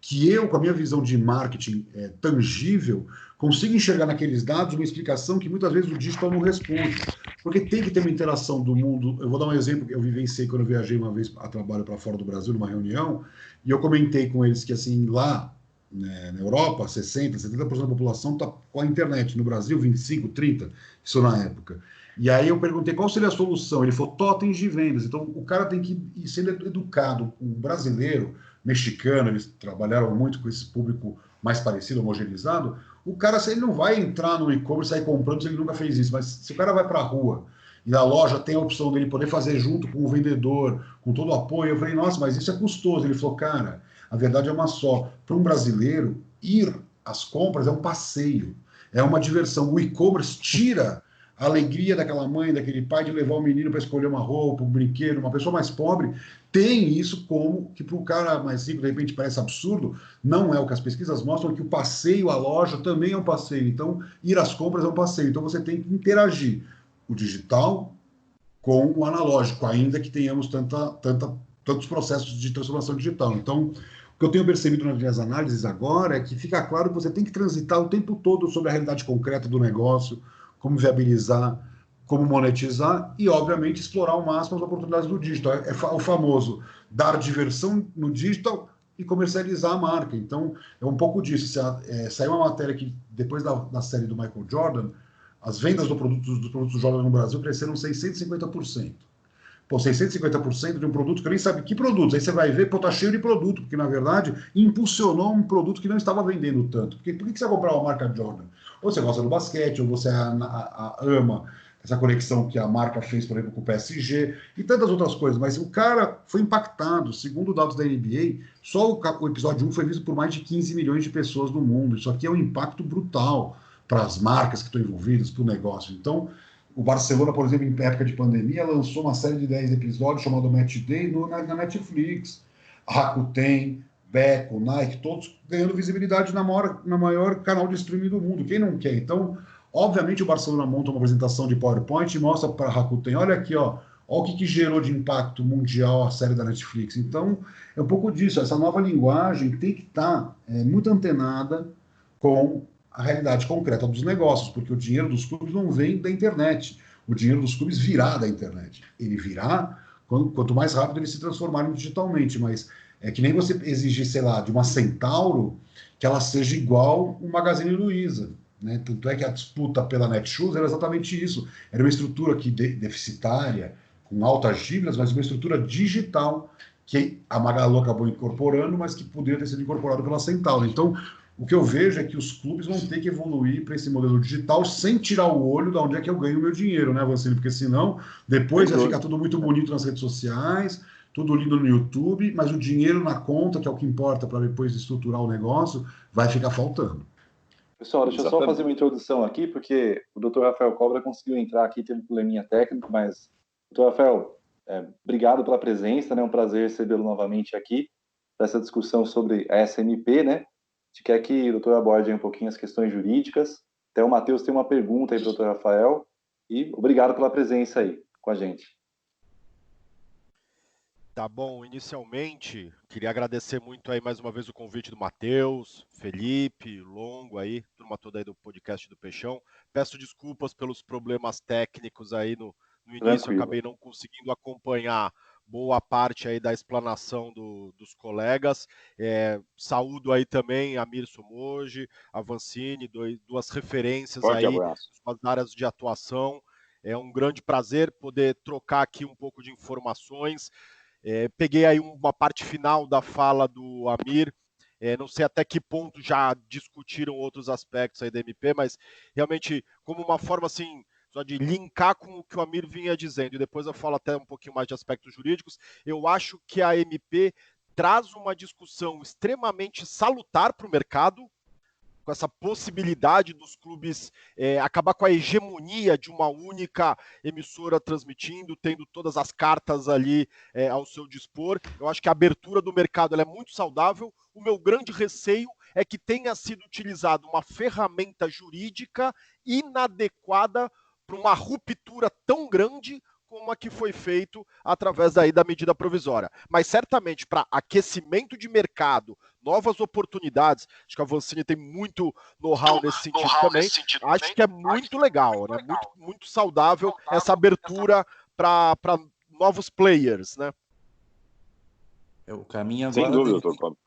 Que eu, com a minha visão de marketing tangível, consigo enxergar naqueles dados uma explicação que muitas vezes o digital não responde. Porque tem que ter uma interação do mundo. Eu vou dar um exemplo que eu vivenciei quando eu viajei uma vez a trabalho para fora do Brasil, numa reunião, e eu comentei com eles que, assim, lá, né, na Europa, 60%, 70% da população está com a internet. No Brasil, 25%, 30%, isso na época. E aí eu perguntei qual seria a solução. Ele falou totens de vendas. Então, o cara tem que ir sendo educado. O brasileiro, mexicano, eles trabalharam muito com esse público mais parecido, homogeneizado. O cara, se ele não vai entrar no e-commerce e sair comprando, se ele nunca fez isso. Mas se o cara vai para a rua e a loja tem a opção dele poder fazer junto com o vendedor, com todo o apoio, eu falei, nossa, mas isso é custoso. Ele falou, cara, a verdade é uma só. Para um brasileiro, ir às compras é um passeio, é uma diversão. O e-commerce tira a alegria daquela mãe, daquele pai de levar o menino para escolher uma roupa, um brinquedo. Uma pessoa mais pobre tem isso como que para o cara mais rico, de repente, parece absurdo. Não é o que as pesquisas mostram, que o passeio à loja também é um passeio. Então, ir às compras é um passeio. Então, você tem que interagir o digital com o analógico, ainda que tenhamos tantos processos de transformação digital. Então, o que eu tenho percebido nas minhas análises agora é que fica claro que você tem que transitar o tempo todo sobre a realidade concreta do negócio, como viabilizar, como monetizar e, obviamente, explorar ao máximo as oportunidades do digital. É o famoso dar diversão no digital e comercializar a marca. Então, é um pouco disso. Saiu uma matéria que, depois da série do Michael Jordan, as vendas dos produtos do Jordan no Brasil cresceram 650%. Pô, 650% de um produto que eu nem sabe que produto. Aí você vai ver, pô, tá cheio de produto, porque, na verdade, impulsionou um produto que não estava vendendo tanto. Por que você vai comprar uma marca Jordan? Ou você gosta do basquete, ou você ama essa conexão que a marca fez, por exemplo, com o PSG, e tantas outras coisas. Mas o cara foi impactado. Segundo dados da NBA, só o episódio 1 foi visto por mais de 15 milhões de pessoas no mundo. Isso aqui é um impacto brutal para as marcas que estão envolvidas, para o negócio. Então, o Barcelona, por exemplo, em época de pandemia, lançou uma série de 10 episódios chamado Match Day na Netflix. Rakuten, Beko, Nike, todos ganhando visibilidade na maior canal de streaming do mundo. Quem não quer? Então, obviamente, o Barcelona monta uma apresentação de PowerPoint e mostra para a Rakuten, olha aqui, ó o que gerou de impacto mundial a série da Netflix. Então, é um pouco disso. Essa nova linguagem tem que estar muito antenada com a realidade concreta dos negócios, porque o dinheiro dos clubes não vem da internet. O dinheiro dos clubes virá da internet. Ele virá quanto mais rápido eles se transformarem digitalmente, mas é que nem você exigir, sei lá, de uma Centauro que ela seja igual o Magazine Luiza. Né? Tanto é que a disputa pela Netshoes era exatamente isso. Era uma estrutura deficitária, com altas dívidas, mas uma estrutura digital que a Magalu acabou incorporando, mas que poderia ter sido incorporado pela Centauro. Então, o que eu vejo é que os clubes vão ter que evoluir para esse modelo digital sem tirar o olho de onde é que eu ganho o meu dinheiro, né, Vancini? Porque senão, depois vai ficar tudo muito bonito nas redes sociais, tudo lindo no YouTube, mas o dinheiro na conta, que é o que importa para depois estruturar o negócio, vai ficar faltando. Pessoal, deixa eu só fazer uma introdução aqui, porque o Dr. Rafael Cobra conseguiu entrar aqui, teve um probleminha técnico, mas, Dr. Rafael, obrigado pela presença, né? É um prazer recebê-lo novamente aqui para essa discussão sobre a SMP, né? A gente quer que o doutor aborde um pouquinho as questões jurídicas. Até o Matheus tem uma pergunta aí para o doutor Rafael. E obrigado pela presença aí com a gente. Tá bom, inicialmente, queria agradecer muito aí mais uma vez o convite do Matheus, Felipe, Longo aí, turma toda aí do podcast do Peixão. Peço desculpas pelos problemas técnicos aí no início, eu acabei não conseguindo acompanhar boa parte aí da explanação dos colegas. Saúdo aí também a Amir Somoji, a Vancini, duas referências Forte aí, abraço. suas áreas de atuação. É um grande prazer poder trocar aqui um pouco de informações. Peguei aí uma parte final da fala do Amir, não sei até que ponto já discutiram outros aspectos aí da MP, mas realmente como uma forma assim, só de linkar com o que o Amir vinha dizendo, e depois eu falo até um pouquinho mais de aspectos jurídicos, eu acho que a MP traz uma discussão extremamente salutar para o mercado, com essa possibilidade dos clubes acabar com a hegemonia de uma única emissora transmitindo, tendo todas as cartas ali ao seu dispor. Eu acho que a abertura do mercado ela é muito saudável. O meu grande receio é que tenha sido utilizada uma ferramenta jurídica inadequada para uma ruptura tão grande como a que foi feito através daí da medida provisória. Mas certamente para aquecimento de mercado, novas oportunidades, acho que a Vancini tem muito know-how nesse sentido também, acho que é muito legal, né? Muito saudável essa abertura para novos players, né? O caminho agora... Sem dúvida, doutor Paulo.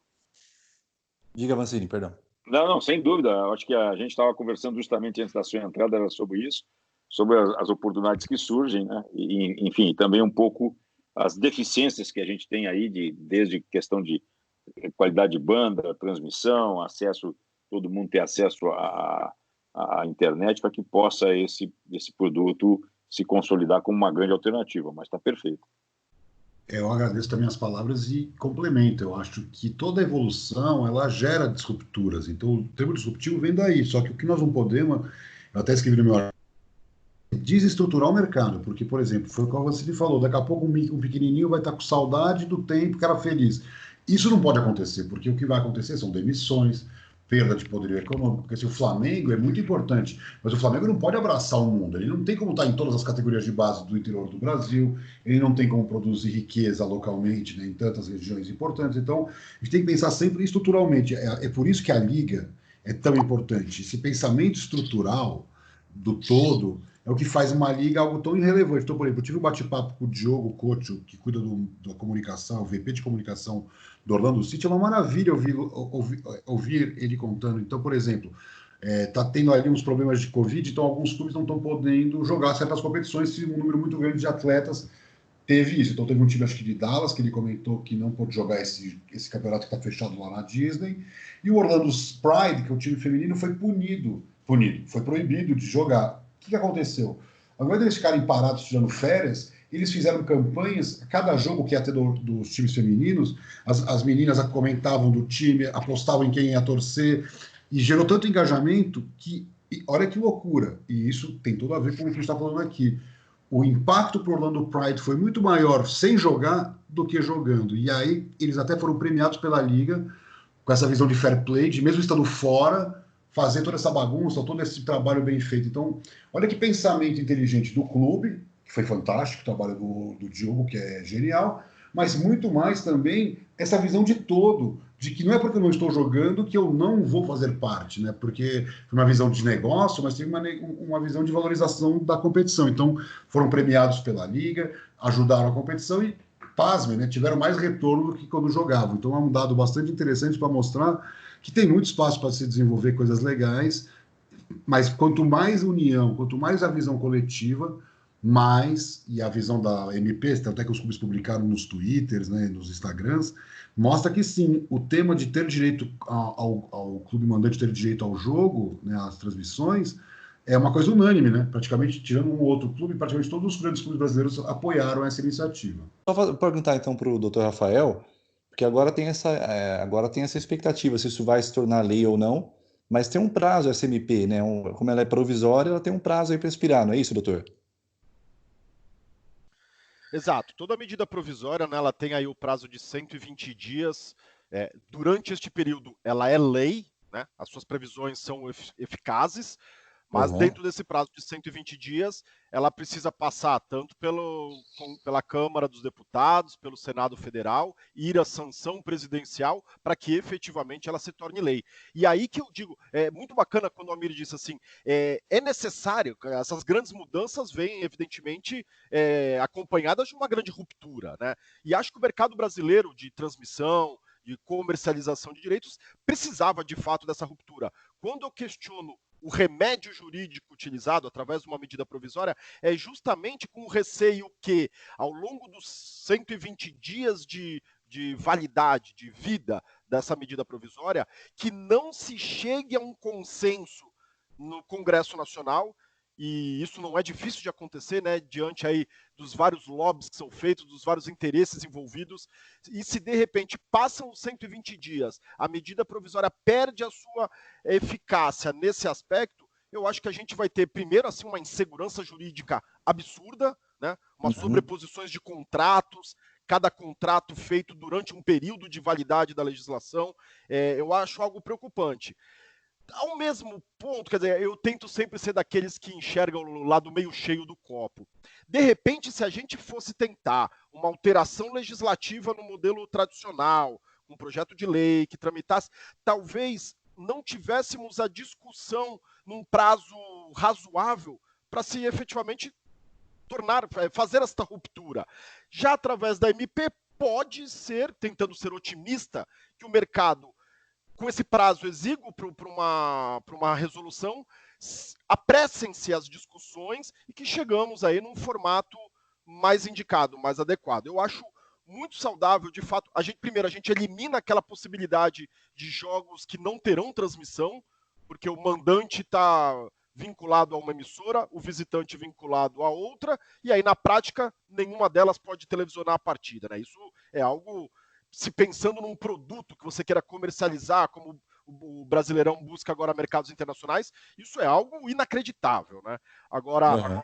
Diga, Vancini, perdão. Não, sem dúvida. Eu acho que a gente estava conversando justamente antes da sua entrada era sobre isso, sobre as oportunidades que surgem, né? E, enfim, também um pouco as deficiências que a gente tem aí, desde questão de qualidade de banda, transmissão, acesso, todo mundo ter acesso à internet para que possa esse produto se consolidar como uma grande alternativa, mas está perfeito. Eu agradeço também as palavras e complemento. Eu acho que toda evolução, ela gera disrupturas. Então, o termo disruptivo vem daí. Só que o que nós não podemos, eu até escrevi no meu artigo, desestruturar o mercado, porque, por exemplo, foi o que você falou, daqui a pouco um pequenininho vai estar com saudade do tempo que era feliz. Isso não pode acontecer, porque o que vai acontecer são demissões, perda de poder econômico, porque assim, o Flamengo é muito importante, mas o Flamengo não pode abraçar o mundo, ele não tem como estar em todas as categorias de base do interior do Brasil, ele não tem como produzir riqueza localmente, né, em tantas regiões importantes, então a gente tem que pensar sempre estruturalmente, é por isso que a Liga é tão importante, esse pensamento estrutural do todo é o que faz uma liga algo tão irrelevante. Então, por exemplo, eu tive um bate-papo com o Diogo Cocho, que cuida da comunicação, o VP de comunicação do Orlando City. É uma maravilha ouvir ele contando. Então, por exemplo, está tendo ali uns problemas de Covid, então alguns clubes não estão podendo jogar certas competições se um número muito grande de atletas teve isso. Então, teve um time, acho que de Dallas, que ele comentou que não pôde jogar esse campeonato que está fechado lá na Disney. E o Orlando Pride, que é o time feminino, foi foi proibido de jogar. O que aconteceu? Ao invés de eles ficarem parados tirando férias, eles fizeram campanhas, cada jogo que ia ter dos times femininos, as meninas comentavam do time, apostavam em quem ia torcer, e gerou tanto engajamento que, olha que loucura, e isso tem tudo a ver com o que a gente está falando aqui. O impacto para o Orlando Pride foi muito maior sem jogar do que jogando, e aí eles até foram premiados pela Liga com essa visão de fair play, de mesmo estando fora, fazer toda essa bagunça, todo esse trabalho bem feito. Então, olha que pensamento inteligente do clube, que foi fantástico, o trabalho do Diogo, que é genial, mas muito mais também essa visão de todo, de que não é porque eu não estou jogando que eu não vou fazer parte, né? Porque foi uma visão de negócio, mas teve uma visão de valorização da competição. Então, foram premiados pela Liga, ajudaram a competição e, pasmem, né? Tiveram mais retorno do que quando jogavam. Então, é um dado bastante interessante para mostrar que tem muito espaço para se desenvolver coisas legais, mas quanto mais união, quanto mais a visão coletiva, mais, e a visão da MP, até que os clubes publicaram nos Twitters, né, nos Instagrams, mostra que sim, o tema de ter direito ao clube mandante ter direito ao jogo, né, às transmissões, é uma coisa unânime, né? Praticamente, tirando um outro clube, praticamente todos os grandes clubes brasileiros apoiaram essa iniciativa. Só perguntar então para o Dr. Rafael, porque agora tem essa expectativa se isso vai se tornar lei ou não, mas tem um prazo essa MP, né? Como ela é provisória, ela tem um prazo aí para expirar, não é isso, doutor? Exato. Toda medida provisória, né, ela tem aí o prazo de 120 dias. Durante este período, ela é lei, né? As suas previsões são eficazes, mas dentro desse prazo de 120 dias, ela precisa passar tanto pela Câmara dos Deputados, pelo Senado Federal, ir à sanção presidencial para que efetivamente ela se torne lei. E aí que eu digo, é muito bacana quando o Amir disse assim, é necessário, essas grandes mudanças vêm evidentemente acompanhadas de uma grande ruptura, né? E acho que o mercado brasileiro de transmissão, de comercialização de direitos, precisava de fato dessa ruptura. Quando eu questiono o remédio jurídico utilizado através de uma medida provisória é justamente com o receio que, ao longo dos 120 dias de validade, de vida dessa medida provisória, que não se chegue a um consenso no Congresso Nacional e isso não é difícil de acontecer, né, diante aí dos vários lobbies que são feitos, dos vários interesses envolvidos, e se de repente passam os 120 dias, a medida provisória perde a sua eficácia nesse aspecto, eu acho que a gente vai ter, primeiro, assim, uma insegurança jurídica absurda, né, uma sobreposições de contratos, cada contrato feito durante um período de validade da legislação, eu acho algo preocupante. Ao mesmo ponto, quer dizer, eu tento sempre ser daqueles que enxergam o lado meio cheio do copo. De repente, se a gente fosse tentar uma alteração legislativa no modelo tradicional, um projeto de lei que tramitasse, talvez não tivéssemos a discussão num prazo razoável para se efetivamente fazer esta ruptura. Já através da MP, pode ser, tentando ser otimista, que o mercado, com esse prazo exíguo para uma resolução, apressem-se as discussões e que chegamos aí num formato mais indicado, mais adequado. Eu acho muito saudável, de fato, primeiro a gente elimina aquela possibilidade de jogos que não terão transmissão, porque o mandante está vinculado a uma emissora, o visitante vinculado a outra, e aí na prática nenhuma delas pode televisionar a partida, né? Isso é algo, se pensando num produto que você queira comercializar, como o Brasileirão busca agora mercados internacionais, isso é algo inacreditável, né? Agora,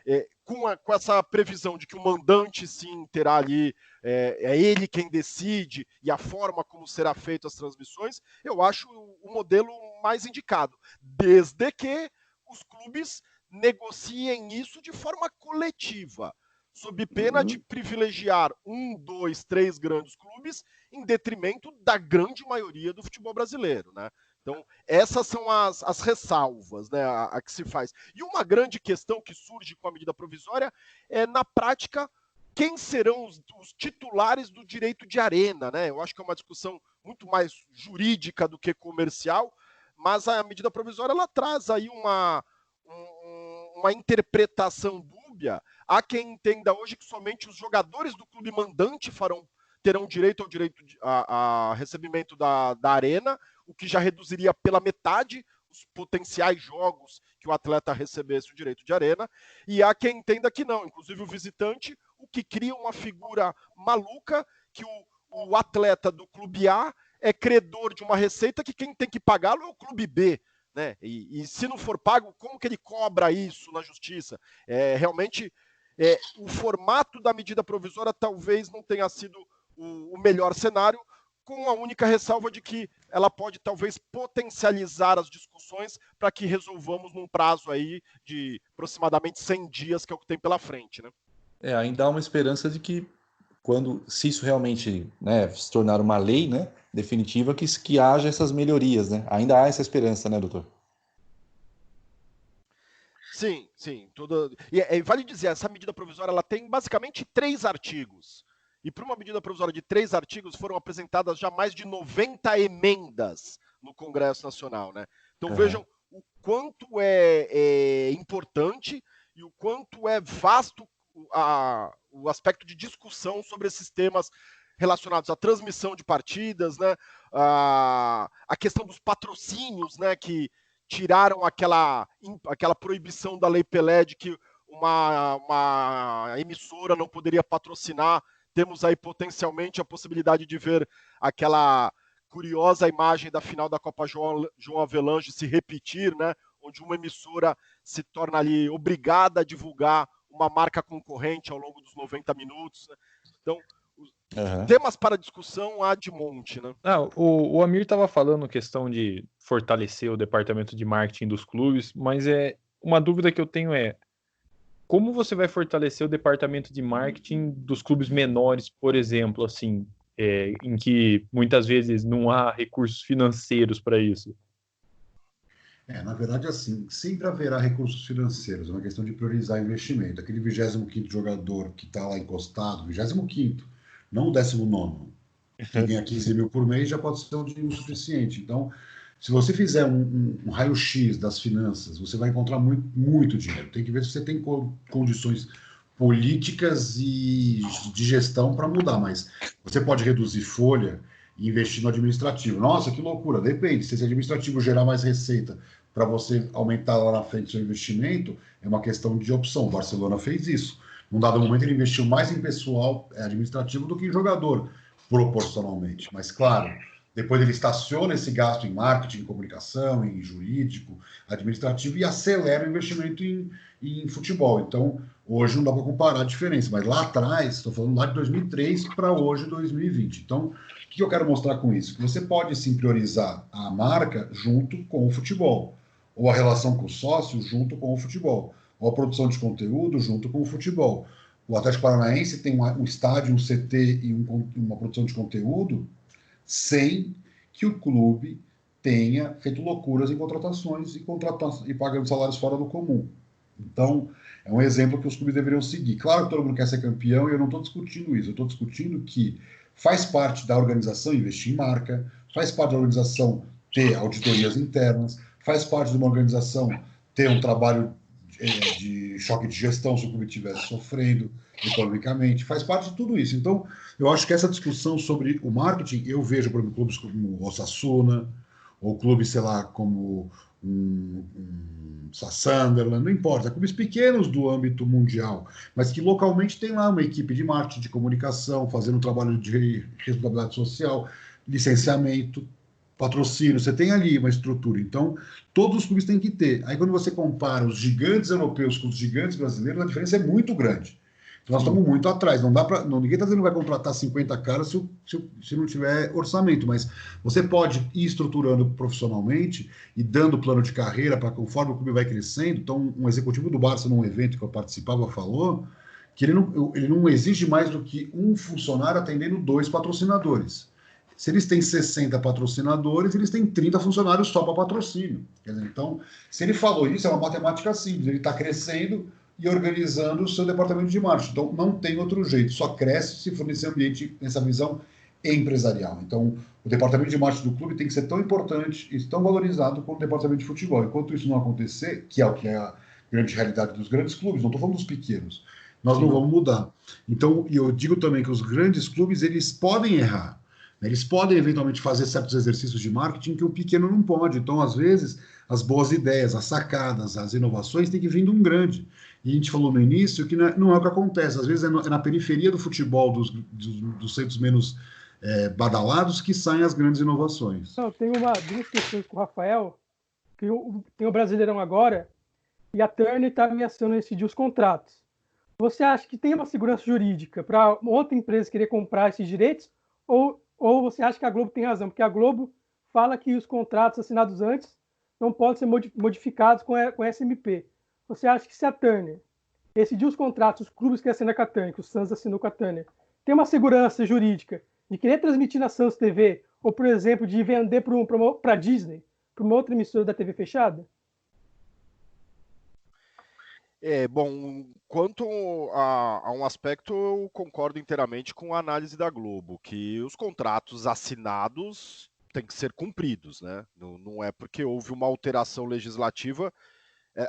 com essa previsão de que o mandante sim terá ali, é ele quem decide, e a forma como será feito as transmissões, eu acho o modelo mais indicado, desde que os clubes negociem isso de forma coletiva, sob pena de privilegiar 1, 2, 3 grandes clubes em detrimento da grande maioria do futebol brasileiro, né? Então, essas são as ressalvas, né, a que se faz. E uma grande questão que surge com a medida provisória é, na prática, quem serão os titulares do direito de arena, né? Eu acho que é uma discussão muito mais jurídica do que comercial, mas a medida provisória ela traz aí uma interpretação dúbia. Há quem entenda hoje que somente os jogadores do clube mandante terão direito a recebimento da arena, o que já reduziria pela metade os potenciais jogos que o atleta recebesse o direito de arena, e há quem entenda que não, inclusive o visitante, o que cria uma figura maluca que o atleta do clube A é credor de uma receita que quem tem que pagá-lo é o clube B, né? E se não for pago, como que ele cobra isso na justiça? Realmente, o formato da medida provisória talvez não tenha sido o melhor cenário, com a única ressalva de que ela pode talvez potencializar as discussões para que resolvamos num prazo aí de aproximadamente 100 dias, que é o que tem pela frente, né? Ainda há uma esperança de que se isso realmente, né, se tornar uma lei, né, definitiva, que haja essas melhorias, né? Ainda há essa esperança, né, doutor? Sim. E vale dizer, essa medida provisória ela tem basicamente 3 artigos. E para uma medida provisória de 3 artigos foram apresentadas já mais de 90 emendas no Congresso Nacional, né? Então vejam o quanto é importante e o quanto é vasto o aspecto de discussão sobre esses temas relacionados à transmissão de partidas, né? A questão dos patrocínios, né? Que tiraram aquela proibição da Lei Pelé de que uma emissora não poderia patrocinar. Temos aí potencialmente a possibilidade de ver aquela curiosa imagem da final da Copa João Avelange se repetir, né? Onde uma emissora se torna ali obrigada a divulgar uma marca concorrente ao longo dos 90 minutos. Né? Então, temas para discussão há de monte, né? O Amir estava falando questão de fortalecer o departamento de marketing dos clubes, mas uma dúvida que eu tenho como você vai fortalecer o departamento de marketing dos clubes menores, por exemplo, assim, em que muitas vezes não há recursos financeiros para isso? Na verdade, assim, sempre haverá recursos financeiros, é uma questão de priorizar investimento. Aquele 25º jogador que está lá encostado, 25º, não o 19º, que ganha 15 mil por mês, já pode ser um dinheiro suficiente. Então, se você fizer um raio-x das finanças, você vai encontrar muito dinheiro. Tem que ver se você tem condições políticas e de gestão para mudar, mas você pode reduzir folha e investir no administrativo. Nossa, que loucura! Depende. Se esse administrativo gerar mais receita para você aumentar lá na frente seu investimento, é uma questão de opção. O Barcelona fez isso. Num dado momento, ele investiu mais em pessoal administrativo do que em jogador, proporcionalmente. Mas, claro, depois ele estaciona esse gasto em marketing, em comunicação, em jurídico, administrativo, e acelera o investimento em futebol. Então, hoje não dá para comparar a diferença. Mas lá atrás, estou falando lá de 2003 para hoje, 2020. Então, o que eu quero mostrar com isso? Que você pode sim priorizar a marca junto com o futebol, ou a relação com o sócio junto com o futebol, ou a produção de conteúdo junto com o futebol. O Atlético Paranaense tem um estádio, um CT e uma produção de conteúdo sem que o clube tenha feito loucuras em contratações e pagando salários fora do comum. Então, é um exemplo que os clubes deveriam seguir. Claro que todo mundo quer ser campeão e eu não estou discutindo isso. Eu estou discutindo que faz parte da organização investir em marca, faz parte da organização ter auditorias internas, faz parte de uma organização ter um trabalho de choque de gestão se o clube estivesse sofrendo economicamente, faz parte de tudo isso. Então, eu acho que essa discussão sobre o marketing, eu vejo, por exemplo, clubes como o Osasuna, ou clubes, sei lá, como Sunderland, não importa, clubes pequenos do âmbito mundial, mas que localmente tem lá uma equipe de marketing, de comunicação, fazendo um trabalho de responsabilidade social, licenciamento, patrocínio, você tem ali uma estrutura. Então, todos os clubes têm que ter. Aí, quando você compara os gigantes europeus com os gigantes brasileiros, a diferença é muito grande. Então, nós estamos muito atrás. Não dá para, ninguém está dizendo que vai contratar 50 caras se não tiver orçamento, mas você pode ir estruturando profissionalmente e dando plano de carreira para conforme o clube vai crescendo. Então, um executivo do Barça, num evento que eu participava, falou que ele não exige mais do que um funcionário atendendo 2 patrocinadores. Se eles têm 60 patrocinadores, eles têm 30 funcionários só para patrocínio. Quer dizer, então, se ele falou isso, é uma matemática simples. Ele está crescendo e organizando o seu departamento de marketing. Então, não tem outro jeito. Só cresce se for nesse ambiente, nessa visão empresarial. Então, o departamento de marketing do clube tem que ser tão importante e tão valorizado quanto o departamento de futebol. Enquanto isso não acontecer, que é o que é a grande realidade dos grandes clubes, não estou falando dos pequenos, nós não vamos mudar. Então, eu digo também que os grandes clubes, eles podem errar. Eles podem, eventualmente, fazer certos exercícios de marketing que o pequeno não pode. Então, às vezes, as boas ideias, as sacadas, as inovações têm que vir de um grande. E a gente falou no início que não é o que acontece. Às vezes, é na periferia do futebol, dos centros menos badalados, que saem as grandes inovações. Não, tem duas questões com o Rafael, que tem o Brasileirão agora, e a Turner está ameaçando rescindir os contratos. Você acha que tem uma segurança jurídica para outra empresa querer comprar esses direitos? Ou você acha que a Globo tem razão? Porque a Globo fala que os contratos assinados antes não podem ser modificados com a SMP. Você acha que se a Turner decidir os contratos, os clubes que assinam com a Turner, que o Santos assinou com a Turner, tem uma segurança jurídica de querer transmitir na Santos TV, ou, por exemplo, de vender para a Disney, para uma outra emissora da TV fechada? Bom, quanto a um aspecto, eu concordo inteiramente com a análise da Globo, que os contratos assinados têm que ser cumpridos, né? Não é porque houve uma alteração legislativa,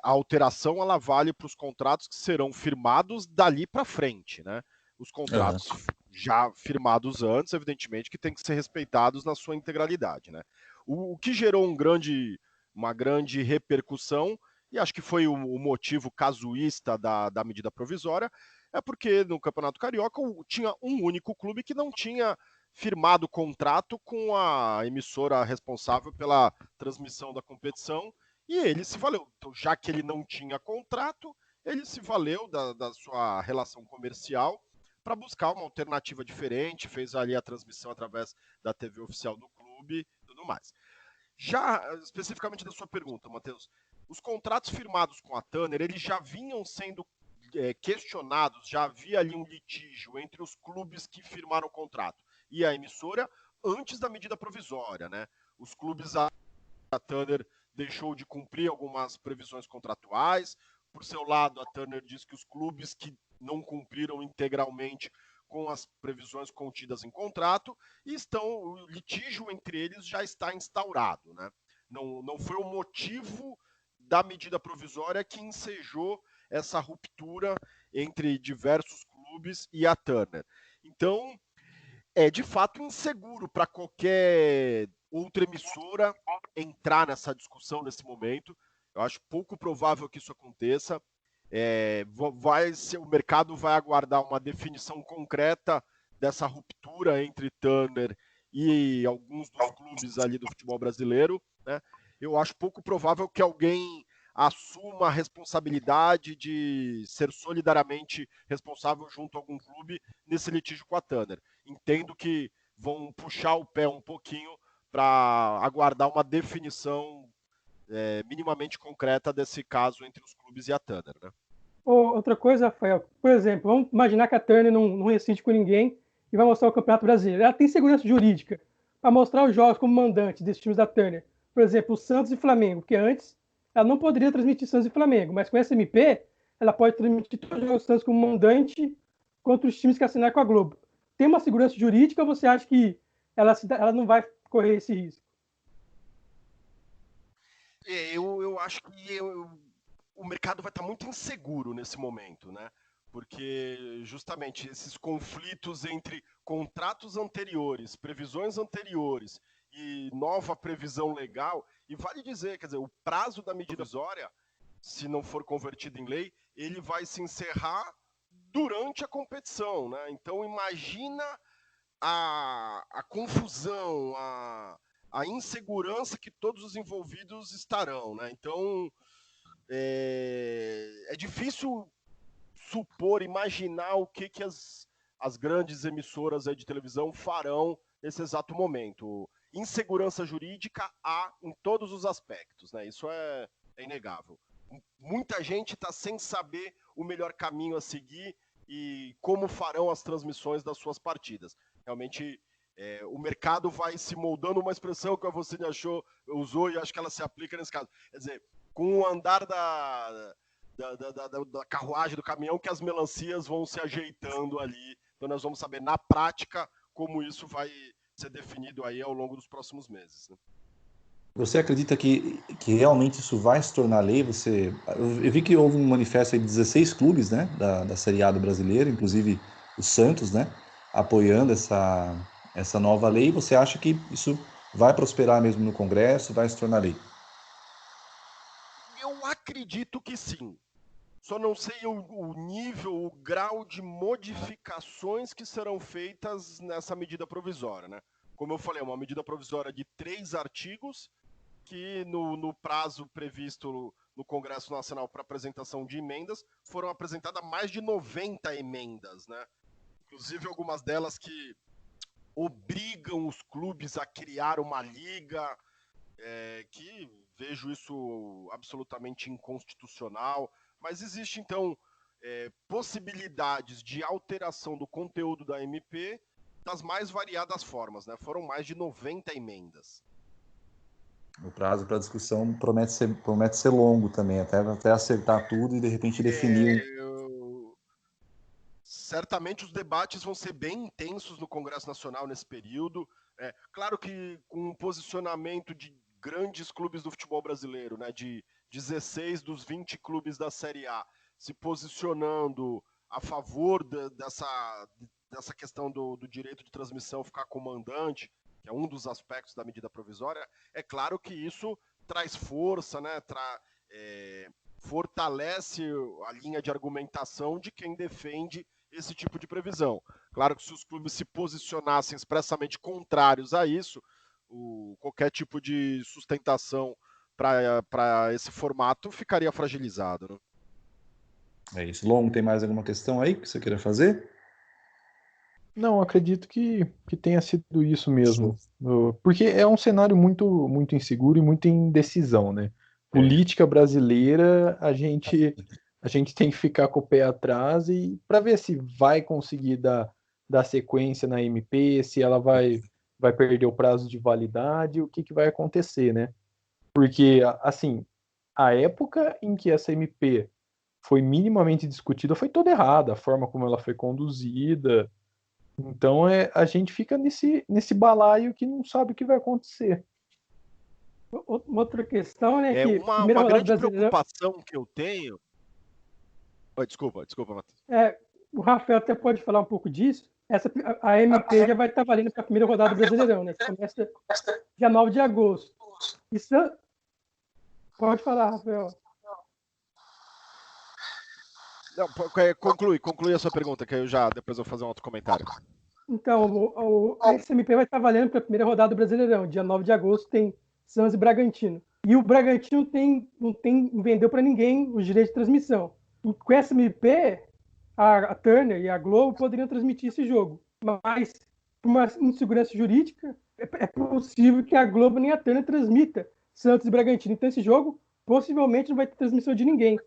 a alteração ela vale para os contratos que serão firmados dali para frente, né? Os contratos já firmados antes, evidentemente, que têm que ser respeitados na sua integralidade, né? O que gerou uma grande repercussão, e acho que foi o motivo casuísta da medida provisória, é porque no Campeonato Carioca tinha um único clube que não tinha firmado contrato com a emissora responsável pela transmissão da competição, e ele se valeu. Então, já que ele não tinha contrato, ele se valeu da sua relação comercial para buscar uma alternativa diferente, fez ali a transmissão através da TV oficial do clube e tudo mais. Já especificamente da sua pergunta, Matheus, os contratos firmados com a Turner, eles já vinham sendo questionados, já havia ali um litígio entre os clubes que firmaram o contrato e a emissora antes da medida provisória, né? Os clubes, a Turner deixou de cumprir algumas previsões contratuais. Por seu lado, a Turner diz que os clubes que não cumpriram integralmente com as previsões contidas em contrato, e o litígio entre eles já está instaurado, né? Não foi o motivo da medida provisória que ensejou essa ruptura entre diversos clubes e a Turner. Então, é de fato inseguro para qualquer outra emissora entrar nessa discussão nesse momento. Eu acho pouco provável que isso aconteça. O mercado vai aguardar uma definição concreta dessa ruptura entre Turner e alguns dos clubes ali do futebol brasileiro, né? Eu acho pouco provável que alguém assuma a responsabilidade de ser solidariamente responsável junto a algum clube nesse litígio com a Turner. Entendo que vão puxar o pé um pouquinho para aguardar uma definição minimamente concreta desse caso entre os clubes e a Turner, né? Outra coisa, Rafael, por exemplo, vamos imaginar que a Turner não rescinde com ninguém e vai mostrar o Campeonato Brasileiro. Ela tem segurança jurídica para mostrar os jogos como mandante desses times da Turner. Por exemplo, o Santos e Flamengo, porque antes ela não poderia transmitir Santos e Flamengo, mas com essa MP, ela pode transmitir todos os jogos do Santos como mandante contra os times que assinaram com a Globo. Tem uma segurança jurídica ou você acha que ela não vai correr esse risco? Eu acho que o mercado vai estar muito inseguro nesse momento, né? Porque justamente esses conflitos entre contratos anteriores, previsões anteriores e nova previsão legal, e vale dizer, quer dizer, o prazo da medida provisória, se não for convertido em lei, ele vai se encerrar durante a competição, né? Então imagina a confusão, a insegurança que todos os envolvidos estarão, né? Então é difícil supor, imaginar o que as grandes emissoras aí de televisão farão nesse exato momento. Insegurança jurídica há em todos os aspectos, né? Isso é inegável. Muita gente está sem saber o melhor caminho a seguir e como farão as transmissões das suas partidas. Realmente, o mercado vai se moldando, uma expressão que a Vocine usou e acho que ela se aplica nesse caso. Quer dizer, com o andar da carruagem, do caminhão, que as melancias vão se ajeitando ali. Então nós vamos saber na prática como isso vai ser definido aí ao longo dos próximos meses, né? Você acredita que realmente isso vai se tornar lei? Eu vi que houve um manifesto aí de 16 clubes, né, da Série A do brasileiro, inclusive o Santos, né, apoiando essa nova lei. Você acha que isso vai prosperar mesmo no Congresso, vai se tornar lei? Eu acredito que sim. Só não sei o nível, o grau de modificações que serão feitas nessa medida provisória, né? Como eu falei, é uma medida provisória de 3 artigos que no prazo previsto no Congresso Nacional para apresentação de emendas, foram apresentadas mais de 90 emendas, né? Inclusive algumas delas que obrigam os clubes a criar uma liga, que vejo isso absolutamente inconstitucional. Mas existe, então, possibilidades de alteração do conteúdo da MP das mais variadas formas, né? Foram mais de 90 emendas. O prazo para discussão promete ser longo também, até acertar tudo e de repente definir. Certamente os debates vão ser bem intensos no Congresso Nacional nesse período. Claro que com um posicionamento de grandes clubes do futebol brasileiro, né, de 16 dos 20 clubes da Série A, se posicionando a favor dessa questão do direito de transmissão ficar com o mandante, que é um dos aspectos da medida provisória. É claro que isso traz força, né, fortalece a linha de argumentação de quem defende esse tipo de previsão. Claro que se os clubes se posicionassem expressamente contrários a isso, qualquer tipo de sustentação para esse formato ficaria fragilizado, né? É isso. Longo, tem mais alguma questão aí que você queira fazer? Não, acredito que tenha sido isso mesmo. Porque é um cenário muito, muito inseguro e muita indecisão, né? Política brasileira, a gente tem que ficar com o pé atrás e para ver se vai conseguir dar sequência na MP, se ela vai perder o prazo de validade, o que vai acontecer, né? Porque, assim, a época em que essa MP foi minimamente discutida foi toda errada, a forma como ela foi conduzida. Então a gente fica nesse balaio que não sabe o que vai acontecer. Outra questão, né, que uma grande preocupação que eu tenho... Desculpa, Matheus. O Rafael até pode falar um pouco disso, A MP já vai estar valendo para a primeira rodada do Brasileirão, né? Que começa dia 9 de agosto. Isso... Pode falar, Rafael. Não, conclui a sua pergunta, que depois eu vou fazer um outro comentário. Então, a SMP vai estar valendo para a primeira rodada do Brasileirão. Dia 9 de agosto tem Santos e Bragantino. E o Bragantino não vendeu para ninguém os direitos de transmissão. E com essa SMP, a Turner e a Globo poderiam transmitir esse jogo. Mas, por uma insegurança jurídica, é possível que a Globo nem a Turner transmita Santos e Bragantino. Então, esse jogo possivelmente não vai ter transmissão de ninguém.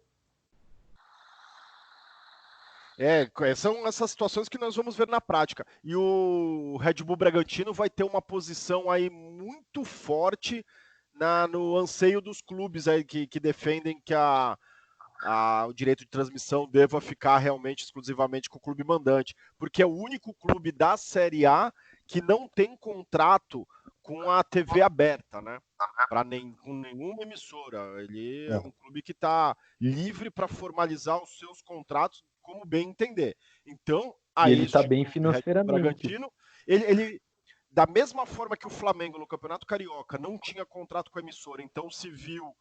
São essas situações que nós vamos ver na prática. E o Red Bull Bragantino vai ter uma posição aí muito forte no anseio dos clubes aí que defendem que o direito de transmissão deva ficar realmente exclusivamente com o clube mandante, porque é o único clube da Série A que não tem contrato com a TV aberta, né? Com nenhuma emissora. Ele é um clube que está livre para formalizar os seus contratos como bem entender. Então, ele está bem financeiramente. Bragantino, ele da mesma forma que o Flamengo no Campeonato Carioca não tinha contrato com a emissora, então se viu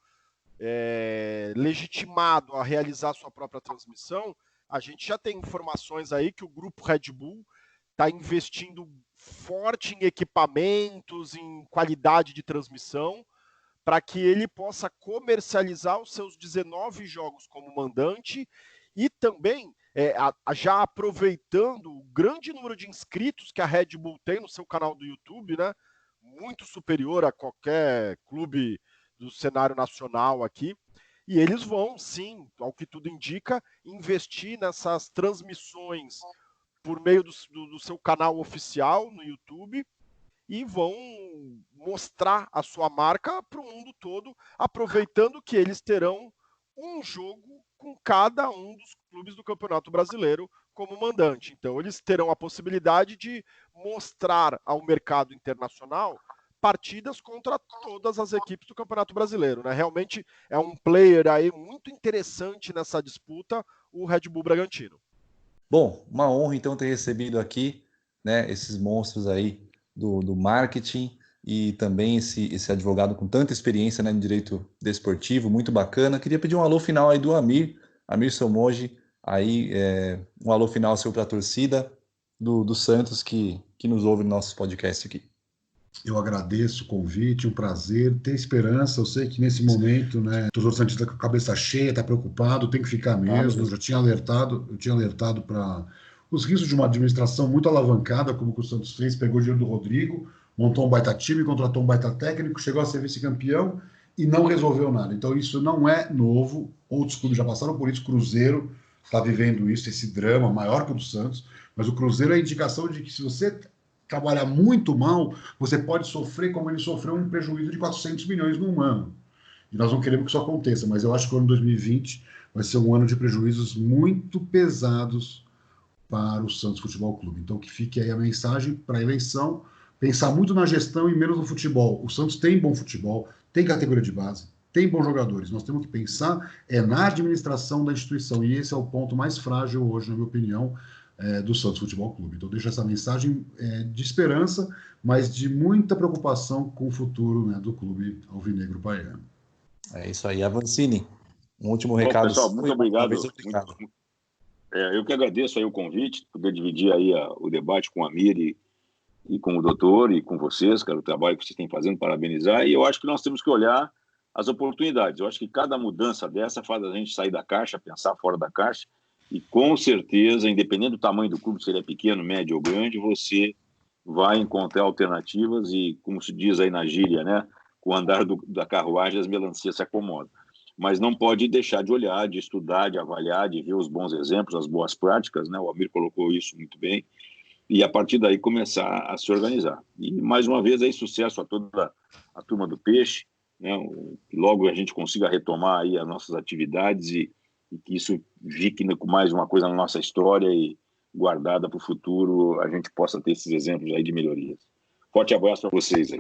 legitimado a realizar sua própria transmissão, a gente já tem informações aí que o grupo Red Bull está investindo forte em equipamentos, em qualidade de transmissão, para que ele possa comercializar os seus 19 jogos como mandante e também já aproveitando o grande número de inscritos que a Red Bull tem no seu canal do YouTube, né? Muito superior a qualquer clube do cenário nacional aqui. E eles vão, sim, ao que tudo indica, investir nessas transmissões por meio do seu canal oficial no YouTube e vão mostrar a sua marca para o mundo todo, aproveitando que eles terão um jogo com cada um dos clubes do Campeonato Brasileiro como mandante. Então, eles terão a possibilidade de mostrar ao mercado internacional partidas contra todas as equipes do Campeonato Brasileiro, né? Realmente é um player aí muito interessante nessa disputa, o Red Bull Bragantino. Bom, uma honra então ter recebido aqui, né, esses monstros aí do marketing e também esse advogado com tanta experiência, né, no direito desportivo, muito bacana. Queria pedir um alô final aí do Amir Somoji, aí um alô final seu para a torcida do Santos que nos ouve no nosso podcast aqui. Eu agradeço o convite, um prazer, ter esperança. Eu sei que nesse momento, né, o torcedor santista está com a cabeça cheia, está preocupado, tem que ficar mesmo. Eu tinha alertado para os riscos de uma administração muito alavancada, como o Santos fez, pegou o dinheiro do Rodrigo, montou um baita time, contratou um baita técnico, chegou a ser vice-campeão e não resolveu nada. Então isso não é novo, outros clubes já passaram por isso, Cruzeiro está vivendo isso, esse drama maior que o do Santos, mas o Cruzeiro é a indicação de que se você trabalhar muito mal, você pode sofrer como ele sofreu um prejuízo de 400 milhões num ano. E nós não queremos que isso aconteça, mas eu acho que o ano 2020 vai ser um ano de prejuízos muito pesados para o Santos Futebol Clube. Então que fique aí a mensagem para a eleição, pensar muito na gestão e menos no futebol. O Santos tem bom futebol, tem categoria de base, tem bons jogadores. Nós temos que pensar na administração da instituição, e esse é o ponto mais frágil hoje, na minha opinião, do Santos Futebol Clube. Então, deixo essa mensagem de esperança, mas de muita preocupação com o futuro, né, do clube alvinegro baiano. É isso aí. Avancini, um último recado. Pessoal, muito obrigado. Eu que agradeço aí o convite, poder dividir aí o debate com a Amir e com o doutor e com vocês, cara, o trabalho que vocês têm fazendo, parabenizar. E eu acho que nós temos que olhar as oportunidades. Eu acho que cada mudança dessa faz a gente sair da caixa, pensar fora da caixa. E com certeza, independente do tamanho do clube, se ele é pequeno, médio ou grande, você vai encontrar alternativas e, como se diz aí na gíria, né, com o andar da carruagem, as melancias se acomodam. Mas não pode deixar de olhar, de estudar, de avaliar, de ver os bons exemplos, as boas práticas, né? O Amir colocou isso muito bem. E, a partir daí, começar a se organizar. E, mais uma vez, aí, sucesso a toda a turma do Peixe, né? Logo a gente consiga retomar aí as nossas atividades e que isso fique com mais uma coisa na nossa história e guardada para o futuro, a gente possa ter esses exemplos aí de melhorias. Forte abraço para vocês aí.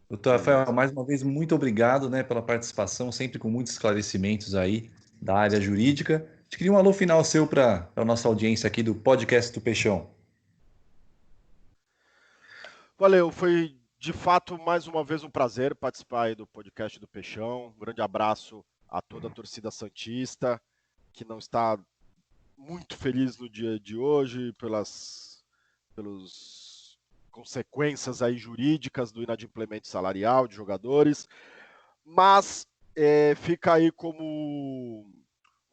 Doutor Rafael, mais uma vez, muito obrigado, né, pela participação, sempre com muitos esclarecimentos aí da área jurídica. gente queria um alô final seu para a nossa audiência aqui do podcast do Peixão. Valeu, foi de fato mais uma vez um prazer participar aí do podcast do Peixão. Um grande abraço a toda a torcida santista, que não está muito feliz no dia de hoje pelas consequências aí jurídicas do inadimplemento salarial de jogadores, mas fica aí como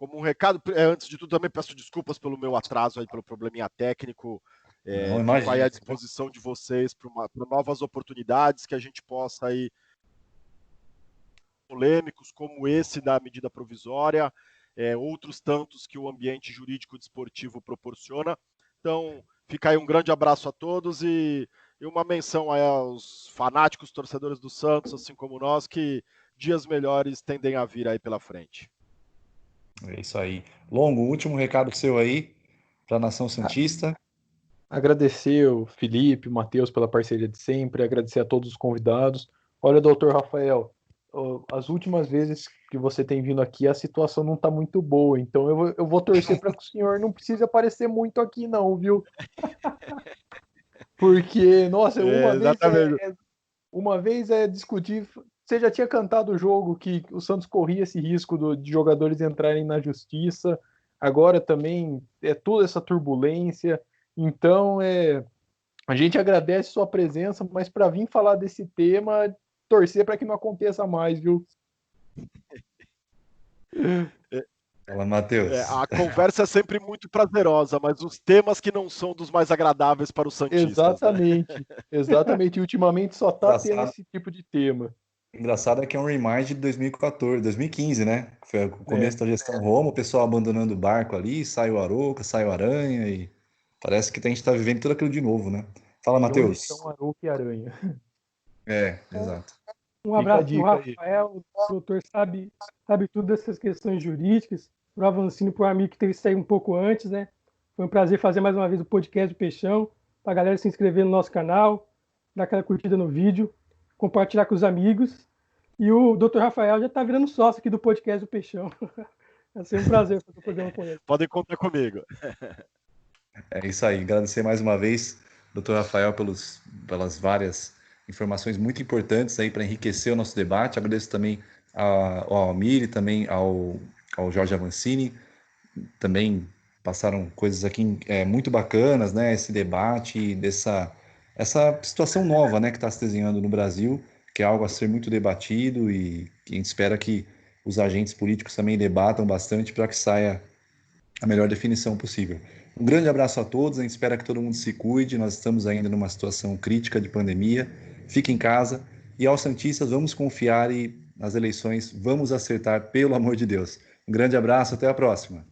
um recado. Antes de tudo, também peço desculpas pelo meu atraso aí, pelo probleminha técnico. Fico aí à disposição de vocês para novas oportunidades que a gente possa aí polêmicos como esse da medida provisória, outros tantos que o ambiente jurídico desportivo proporciona. Então, fica aí um grande abraço a todos e uma menção aí aos fanáticos torcedores do Santos, assim como nós, que dias melhores tendem a vir aí pela frente. É isso aí. Longo, último recado seu aí para a Nação Santista. Agradecer o Felipe, o Matheus pela parceria de sempre, agradecer a todos os convidados. Olha, doutor Rafael, as últimas vezes que você tem vindo aqui, a situação não está muito boa, então eu vou torcer para que o senhor não precise aparecer muito aqui não, viu? Porque, nossa, uma vez discutir, você já tinha cantado o jogo que o Santos corria esse risco de jogadores entrarem na justiça, agora também toda essa turbulência. Então, a gente agradece sua presença, mas para vir falar desse tema, torcer para que não aconteça mais, viu? Fala, Matheus. A conversa é sempre muito prazerosa, mas os temas que não são dos mais agradáveis para os santistas. Exatamente, né? Exatamente. E ultimamente só está tendo esse tipo de tema. Engraçado é que é um remind de 2014, 2015, né? Foi o começo da gestão Roma, o pessoal abandonando o barco ali, sai o Arouca, sai o Aranha e parece que a gente está vivendo tudo aquilo de novo, né? Fala, Matheus. Então, Arouca e Aranha. Exato. Um abraço para o Rafael, o doutor sabe tudo dessas questões jurídicas. Para o Avancini, para o amigo que teve que sair um pouco antes, né? Foi um prazer fazer mais uma vez o podcast do Peixão. Para a galera se inscrever no nosso canal, dar aquela curtida no vídeo, compartilhar com os amigos. E o doutor Rafael já está virando sócio aqui do podcast do Peixão. Vai ser um prazer fazer o programa com ele. Podem contar comigo. É isso aí. Agradecer mais uma vez, doutor Rafael, pelas várias informações muito importantes aí para enriquecer o nosso debate. Agradeço também ao Almir e também ao Jorge Avancini. Também passaram coisas aqui muito bacanas, né? Esse debate, essa situação nova, né, que está se desenhando no Brasil, que é algo a ser muito debatido e que a gente espera que os agentes políticos também debatam bastante para que saia a melhor definição possível. Um grande abraço a todos, a gente espera que todo mundo se cuide, nós estamos ainda numa situação crítica de pandemia, fique em casa e aos santistas vamos confiar e nas eleições vamos acertar, pelo amor de Deus. Um grande abraço, até a próxima.